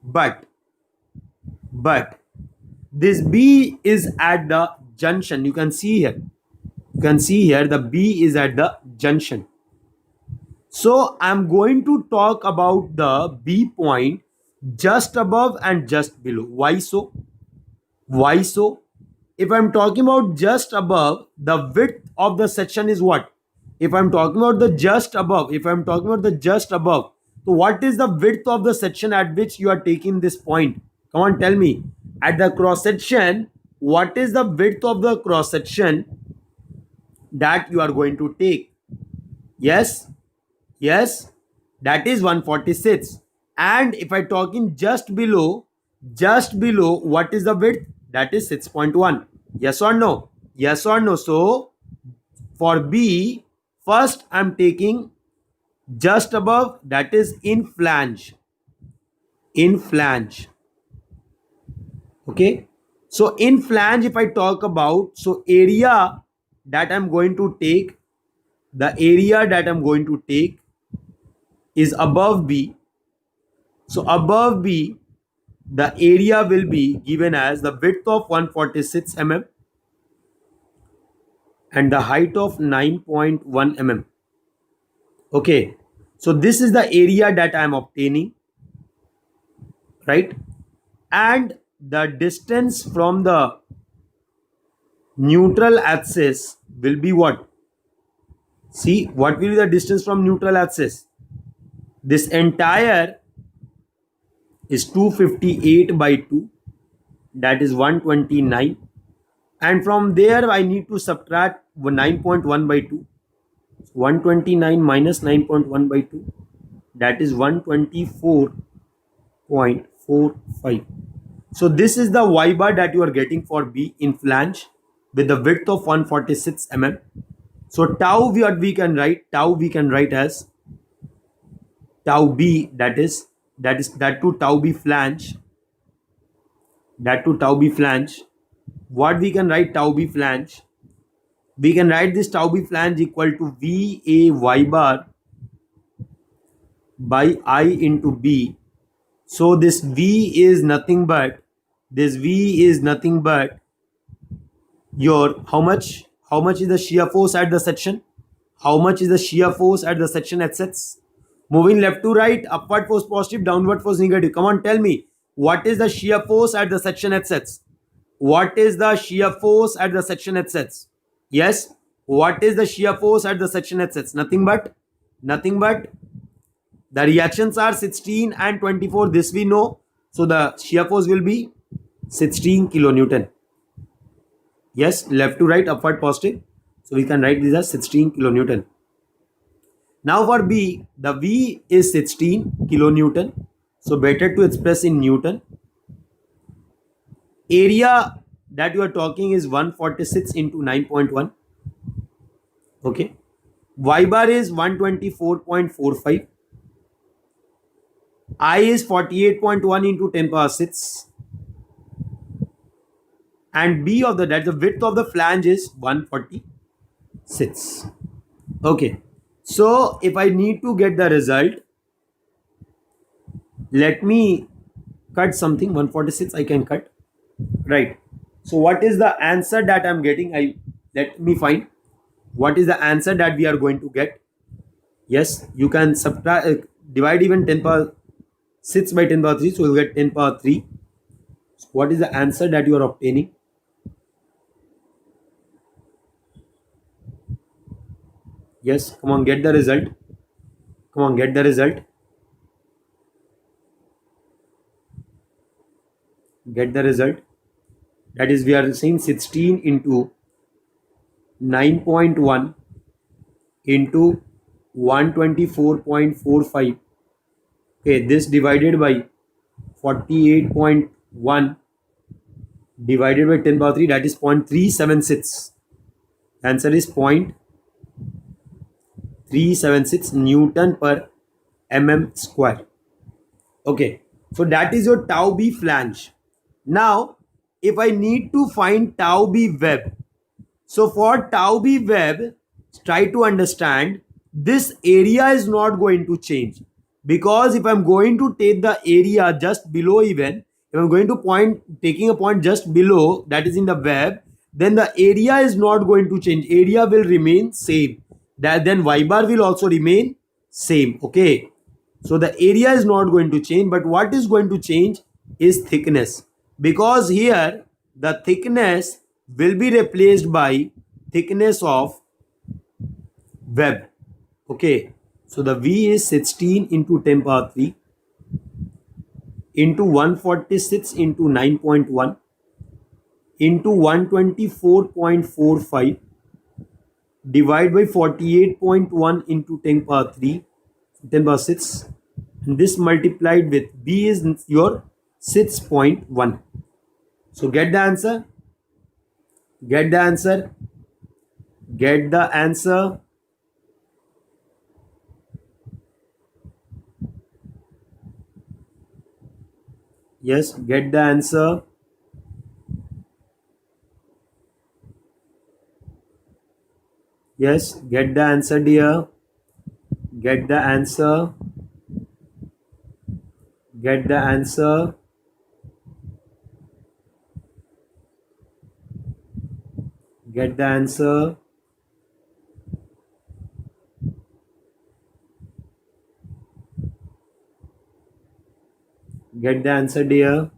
But this B is at the junction. You can see here. You can see here the B is at the junction. So I'm going to talk about the B point just above and just below. Why so? Why so? If I'm talking about just above, the width of the section is what? If I'm talking about the just above, so what is the width of the section at which you are taking this point? Come on, tell me. At the cross section, what is the width of the cross section that you are going to take? Yes, that is 146. And if I talking just below, what is the width? That is 6.1. Yes or no? Yes or no? So for B, first I'm taking just above, that is in flange. Okay, so in flange, if I talk about, so area that I'm going to take, is above B. So above B, the area will be given as the width of 146 mm and the height of 9.1 mm. Okay, so this is the area that I am obtaining, right? And the distance from the neutral axis will be what? See, what will be the distance from neutral axis? This entire is 258 by 2, that is 129, and from there I need to subtract 9.1 by 2. 129 minus 9.1 by 2, that is 124.45. so this is the y bar that you are getting for B in flange with the width of 146 mm. So tau we can write as tau B, that to tau B flange, what we can write tau B flange? We can write this tau B flange equal to VA y bar by I into B. So this V is nothing but your, how much is the shear force at the section? How much is the shear force at the section HX? Moving left to right, upward force positive, downward force negative. Come on, tell me, what is the shear force at the section HX? What is the shear force at the section HX? Yes, what is the shear force at the section HX? Nothing but the reactions are 16 and 24. This we know. So the shear force will be 16 kilonewton. Yes, left to right, upward positive. So we can write this as 16 kilonewton. Now for B, the V is 16 kilonewton. So better to express in Newton. Area that you are talking is 146 into 9.1. Okay. Y bar is 124.45. I is 48.1 into 10 power 6. And B of the width of the flange is 146. Okay. So if I need to get the result, let me cut something. 146 I can cut. Right. So what is the answer that I'm getting? Let me find. What is the answer that we are going to get? Yes, you can subtract, divide even 10 power 6 by 10 power 3. So you'll get 10 power 3. So what is the answer that you are obtaining? Yes, come on, get the result. Get the result. That is, we are saying 16 into 9.1 into 124.45. Okay, this divided by 48.1 divided by 10 power 3, that is 0.376. Answer is 0.376 Newton per mm square. Okay, so that is your tau b flange. Now, if I need to find tau b web, so for tau b web, try to understand this area is not going to change, because if I'm going to take the area just below, even if I'm going to taking a point just below, that is in the web, then the area is not going to change. Area will remain same. That then y bar will also remain same. Okay, so the area is not going to change, but what is going to change is thickness, because here the thickness will be replaced by thickness of web. Okay, so the V is 16 into 10 power 3 into 146 into 9.1 into 124.45 divided by 48.1 into 10 power 3, 10 power 6, and this multiplied with B is your 6.1. So get the answer. Get the answer. Get the answer. Yes, get the answer. Yes, get the answer, dear. Get the answer. Get the answer. Get the answer. Get the answer, dear.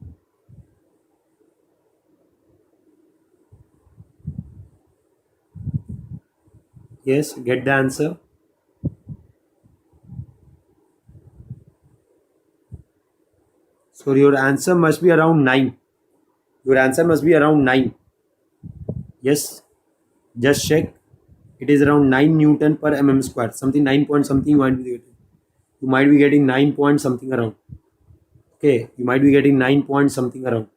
Yes, get the answer. So your answer must be around 9. Your answer must be around 9. Yes, just check. It is around 9 Newton per mm square. Something 9 point something you might be getting. You might be getting 9 point something around. Okay, you might be getting 9 point something around.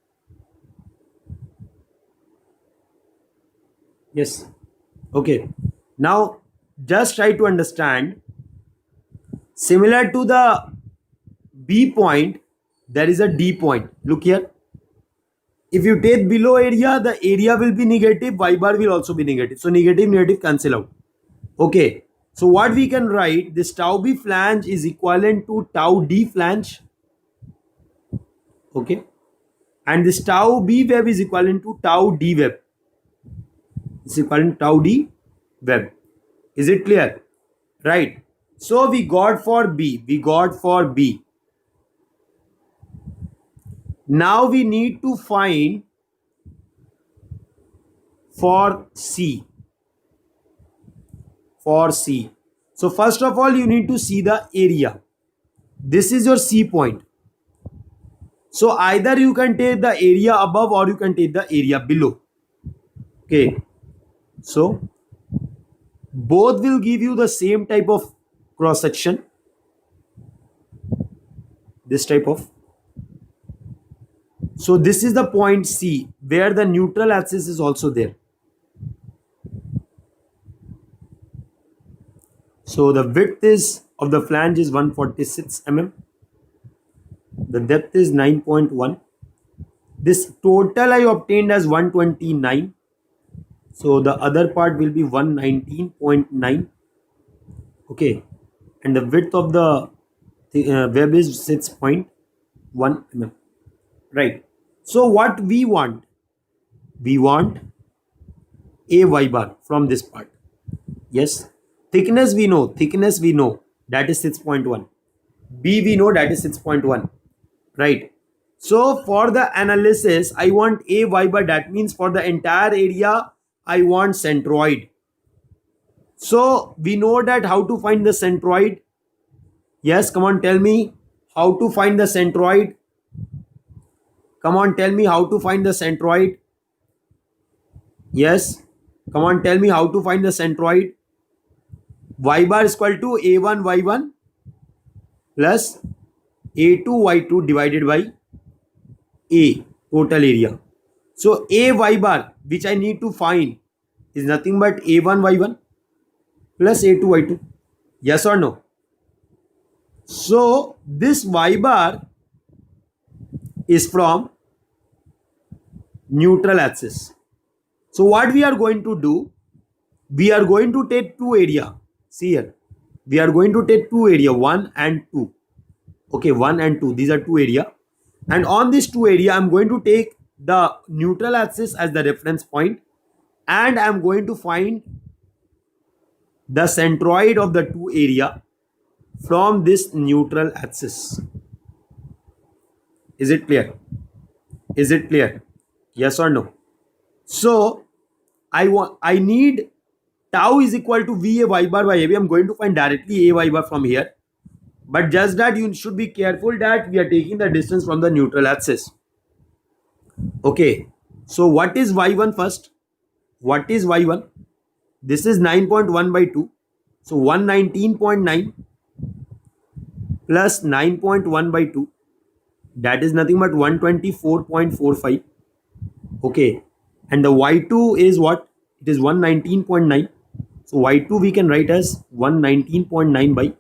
Yes. Okay. Now, just try to understand. Similar to the B point, there is a D point. Look here. If you take below area, the area will be negative, y bar will also be negative. So negative, negative cancel out. Okay. So what we can write, this tau B flange is equivalent to tau D flange. Okay. And this tau B web is equivalent to tau D web. It's equivalent to tau D web. Is it clear? Right. So we got for B. We got for B. Now we need to find for C. For C. So first of all, you need to see the area. This is your C point. So either you can take the area above or you can take the area below. Okay. So both will give you the same type of cross section. This type of. So this is the point C where the neutral axis is also there. So the width is of the flange is 146 mm. The depth is 9.1. This total I obtained as 129. So the other part will be 119.9. Okay. And the width of the web is 6.1 mm. Right. So what we want? We want a y bar from this part. Yes. Thickness we know. Thickness we know. That is 6.1. B we know, that is 6.1. Right. So for the analysis, I want a y bar. That means for the entire area, I want centroid. So we know that how to find the centroid. Yes, come on, tell me how to find the centroid. Come on, tell me how to find the centroid. Yes, come on, tell me how to find the centroid. Y bar is equal to a1 y1 plus a2 y2 divided by A, total area. So A y bar, which I need to find, is nothing but A1 y1 plus A2 y2. Yes or no? So this y bar is from neutral axis. So what we are going to do, we are going to take two area. See here, we are going to take two area, 1 and 2. Okay, 1 and 2, these are two area, and on this two area I'm going to take the neutral axis as the reference point, and I'm going to find the centroid of the two area from this neutral axis. Is it clear? Is it clear? Yes or no? So I need tau is equal to VA y bar by AB. I'm going to find directly A y bar from here. But just that you should be careful that we are taking the distance from the neutral axis. Okay. So what is y1 first? What is y1? This is 9.1 by 2. So 119.9 plus 9.1 by 2. That is nothing but 124.45. Okay. And the y2 is what? It is 119.9. So y2 we can write as 119.9 by.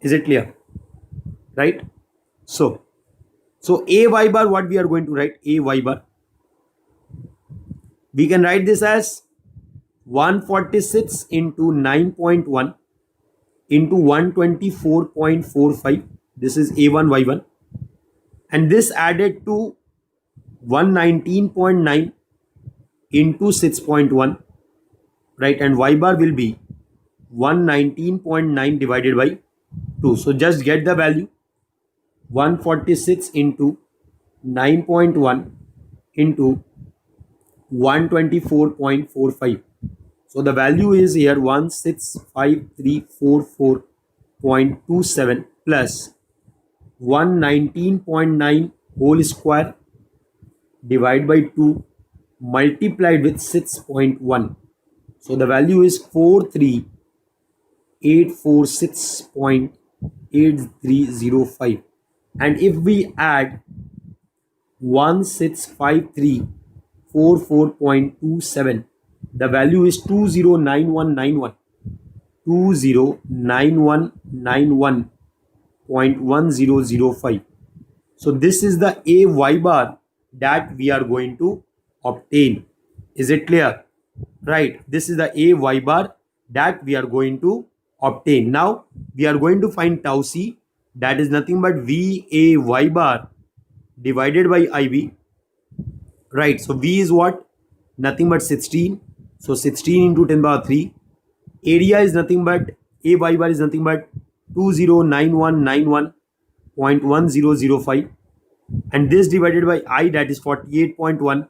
Is it clear? Right? So A y bar, what we are going to write? A y bar. We can write this as 146 into 9.1 into 124.45. This is A1 y1. And this added to 119.9 into 6.1. Right? And y bar will be 119.9 divided by 2. So just get the value. 146 into 9.1 into 124.45. So the value is here 165,344.27 plus 119.9 whole square divided by 2 multiplied with 6.1. So the value is 43846.8305. And if we add 165344.27, the value is 209191. 209191.1005. So this is the A y bar that we are going to obtain. Is it clear? Right. This is the A y bar that we are going to obtain. Now we are going to find tau c, that is nothing but V A y bar divided by IB. Right. So V is what? Nothing but 16. So 16 into 10 power 3. Area is nothing but A y bar is nothing but 209191.1005. And this divided by I, that is 48.1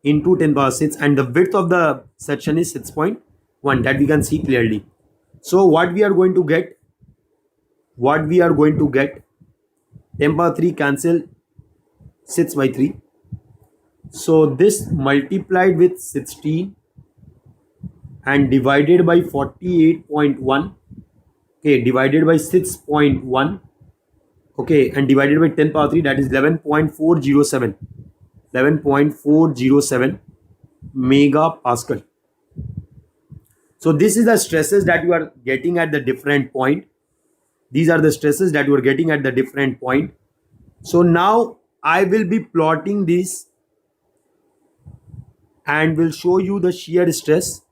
into 10 power 6. And the width of the section is 6.1. That we can see clearly. So what we are going to get? 10 power 3 cancel 6 by 3. So this multiplied with 16 and divided by 48.1. Okay, divided by 6.1. Okay, and divided by 10 power 3, that is 11.407. 11.407 megapascal. So this is the stresses that you are getting at the different point. These are the stresses that you are getting at the different point. So now I will be plotting this and will show you the shear stress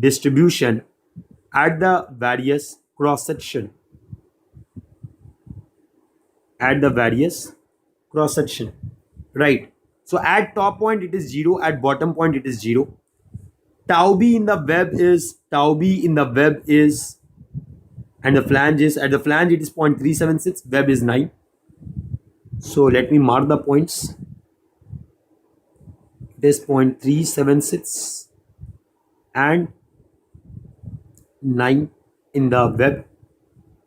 distribution at the various cross section. At the various cross section. Right. So at top point it is 0, at bottom point it is 0. Tau b in the web is, and the flange is, at the flange it is 0.376, web is 9. So let me mark the points. It is 0.376 and 9 in the web.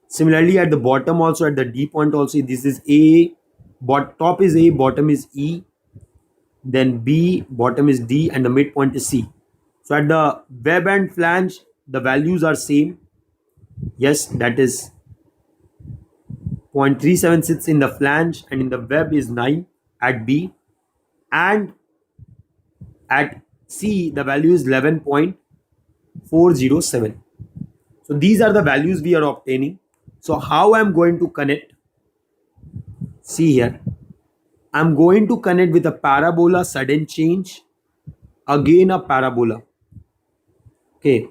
Similarly at the bottom also, at the D point also, this is A, top is A, bottom is E, then B, bottom is D, and the midpoint is C. So at the web and flange the values are same. Yes, that is 0.37 sits in the flange and in the web is 9 at B, and at C the value is 11.407. So these are the values we are obtaining. So how I'm going to connect? See here, I'm going to connect with a parabola sudden change, again a parabola. Okay,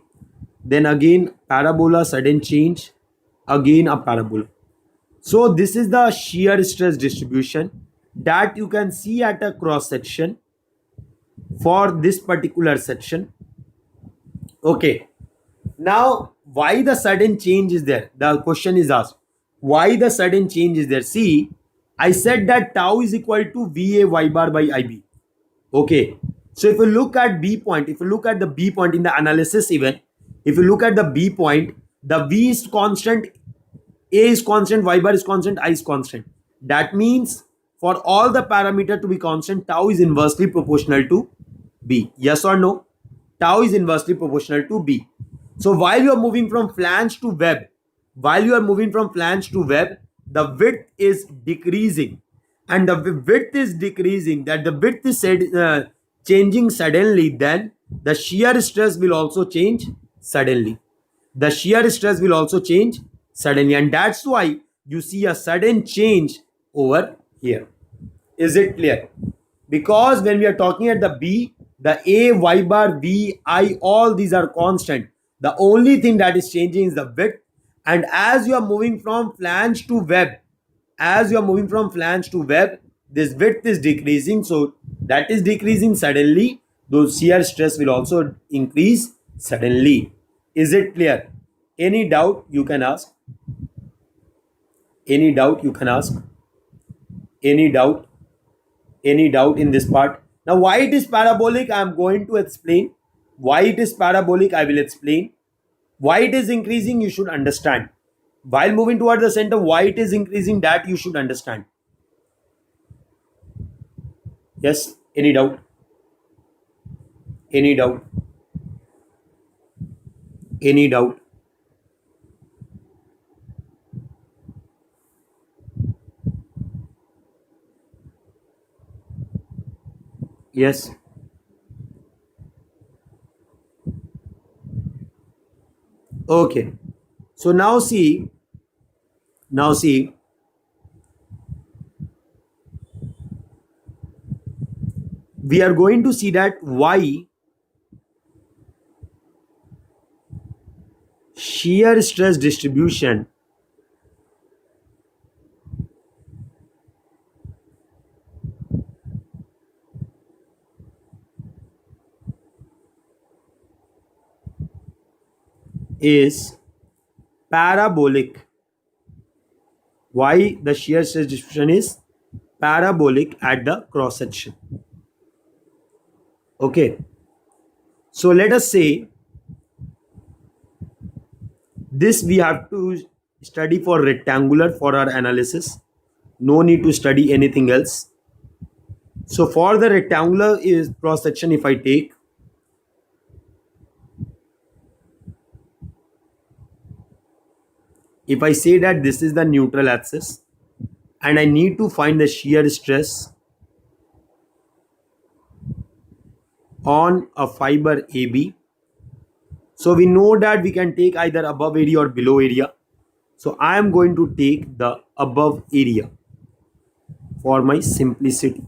then again parabola sudden change, again a parabola. So this is the shear stress distribution that you can see at a cross section for this particular section. Okay, now why the sudden change is there? The question is asked, why the sudden change is there? See, I said that tau is equal to VA y bar by IB. Okay, so if you look at B point, if you look at the B point in the analysis event, if you look at the B point, the V is constant, A is constant, y bar is constant, I is constant. That means for all the parameter to be constant, tau is inversely proportional to B. Yes or no? Tau is inversely proportional to B. So while you are moving from flange to web, the width is decreasing, and the width is decreasing, that the width is changing suddenly, then the shear stress will also change suddenly. The shear stress will also change suddenly, and that's why you see a sudden change over here. Is it clear? Because when we are talking at the B, the A, Y bar, V, I, all these are constant. The only thing that is changing is the width. And as you are moving from flange to web, this width is decreasing. So that is decreasing suddenly. Those shear stress will also increase suddenly. Is it clear? Any doubt you can ask? Any doubt you can ask? Any doubt? Any doubt in this part? Now why it is parabolic, I am going to explain. Why it is parabolic, I will explain. Why it is increasing, you should understand. While moving toward the center, why it is increasing, that you should understand. Yes, any doubt? Any doubt? Any doubt? Yes. Okay. So now see, we are going to see that why shear stress distribution is parabolic. Why the shear stress distribution is parabolic at the cross section. Okay, so let us say this we have to study for rectangular for our analysis. No need to study anything else. So for the rectangular is cross section, if I take, if I say that this is the neutral axis and I need to find the shear stress on a fiber AB. So we know that we can take either above area or below area. So I am going to take the above area for my simplicity.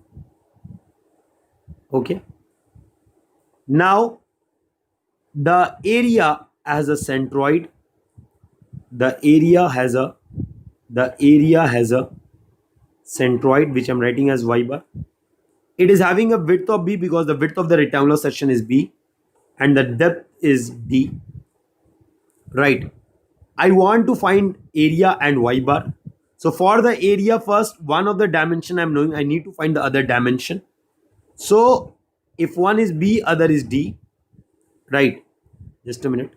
Okay. Now the area has a centroid. The area has a centroid, which I'm writing as y bar. It is having a width of B because the width of the rectangular section is B and the depth is D. Right. I want to find area and y bar. So for the area, first one of the dimension I'm knowing, I need to find the other dimension. So if one is B, other is D. Right. Just a minute.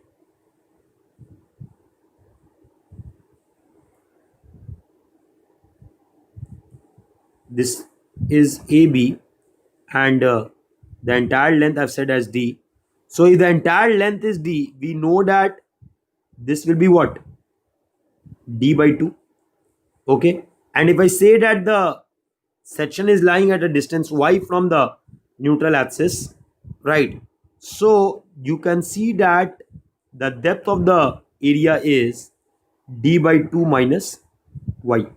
This is AB and the entire length I've said as D. So if the entire length is D, we know that this will be what? D by 2. Okay, and if I say that the section is lying at a distance y from the neutral axis, right? So you can see that the depth of the area is d by 2 minus y.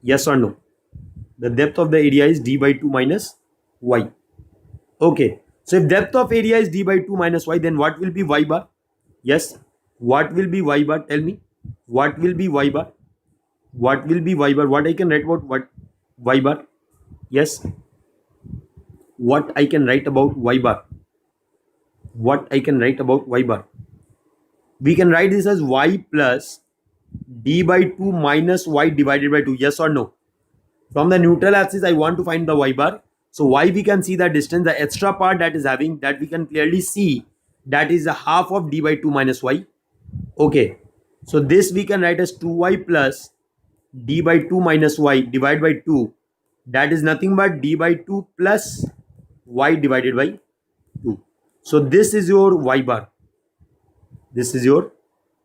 Yes or no? The depth of the area is d by 2 minus y. Okay, so if depth of area is d by 2 minus y, then what will be y bar? Yes, what will be y bar? Tell me, what will be y bar? What will be y bar? What I can write about what y bar? Yes, what I can write about y bar? What I can write about y bar? We can write this as y plus d by 2 minus y divided by 2. Yes or no? From the neutral axis, I want to find the y bar. So y, we can see the distance, the extra part that is having, that we can clearly see, that is a half of d by 2 minus y. Okay, so this we can write as 2y plus d by 2 minus y divided by 2. That is nothing but d by 2 plus y divided by 2. So this is your y bar. This is your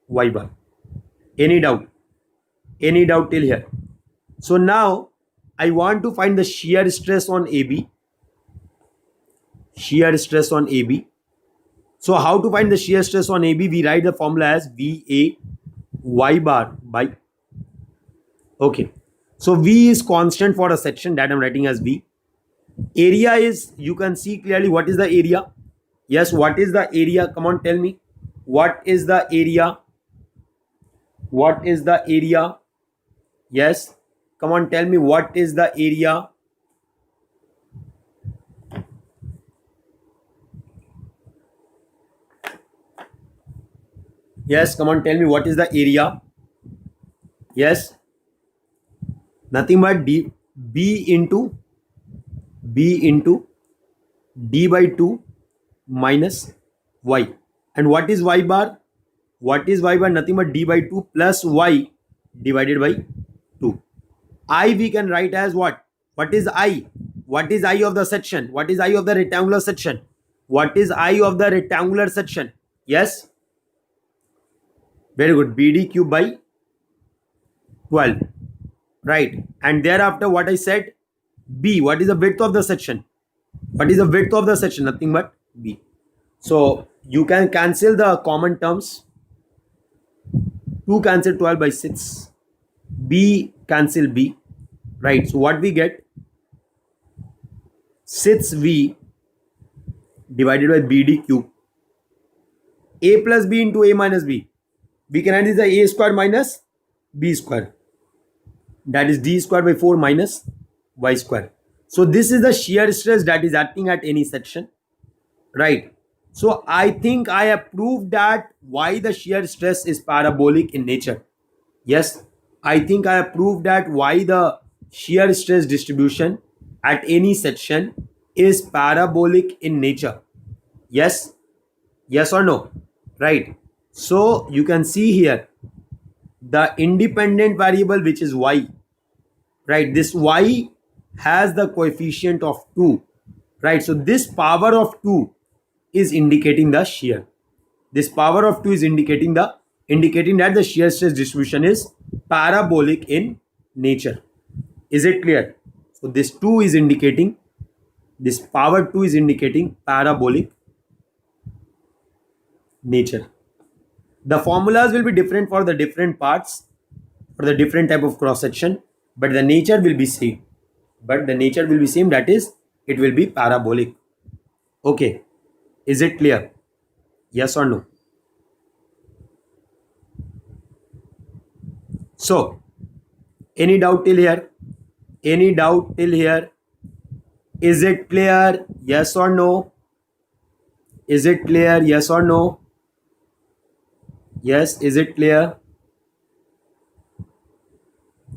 y bar. Any doubt? Any doubt till here? So now I want to find the shear stress on AB. Shear stress on AB. So how to find the shear stress on AB? We write the formula as VA y bar by. Okay. So V is constant for a section, that I'm writing as V. Area is, you can see clearly what is the area. Yes, what is the area? Come on, tell me. What is the area? What is the area? Yes. Come on, tell me what is the area? Yes, come on, tell me what is the area? Yes. Nothing but B into d by 2 minus y. And what is y bar? What is y bar? Nothing but d by 2 plus y divided by 2. I we can write as what? What is I? What is I of the section? What is I of the rectangular section? What is I of the rectangular section? Yes. Very good. BD cube by 12. Right. And thereafter what I said? B. What is the width of the section? What is the width of the section? Nothing but B. So you can cancel the common terms. 2 cancel 12 by 6. B cancel B. Right. So what we get? 6V divided by BD cube. A plus B into A minus B. We can add this as A square minus B square. That is D square by 4 minus Y square. So this is the shear stress that is acting at any section. Right. So I think I have proved that why the shear stress is parabolic in nature. Yes, I think I have proved that why the shear stress distribution at any section is parabolic in nature. Yes, yes or no? Right. So you can see here the independent variable, which is y. Right. This y has the coefficient of 2. Right. So this power of 2 is indicating the shear. This power of 2 is indicating that the shear stress distribution is parabolic in nature. Is it clear? So this 2 is indicating, this power 2 is indicating parabolic nature. The formulas will be different for the different parts, for the different type of cross section, but the nature will be same. That is, it will be parabolic. Okay. Is it clear? Yes or no? So, any doubt till here? Any doubt till here? Is it clear? Yes or no? Is it clear? Yes or no? Yes, is it clear?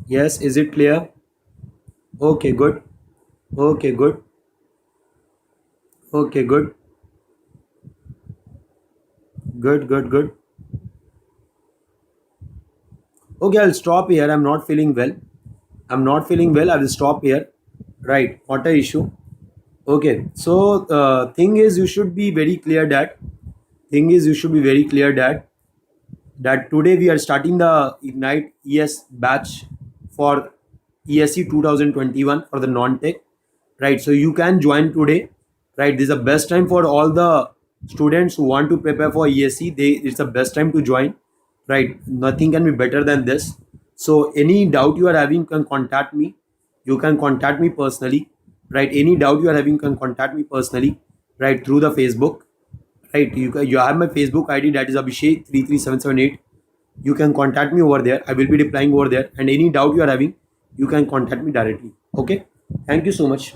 Yes, is it clear? Okay, good. Okay, good. Okay, good. Good. Okay, I'll stop here. I'm not feeling well. I will stop here. Right. What a issue. Okay. So thing is, you should be very clear that that today we are starting the Ignite ES batch for ESE 2021 for the non-tech, right? So you can join today, right? This is the best time for all the students who want to prepare for ESE. It's the best time to join, right? Nothing can be better than this. So any doubt you are having, can contact me. You can contact me personally, right? Any doubt you are having, can contact me personally, right, through the Facebook, right? You have my Facebook ID, that is Abhishek 33778. You can contact me over there. I will be replying over there, and any doubt you are having, you can contact me directly. Okay, thank you so much.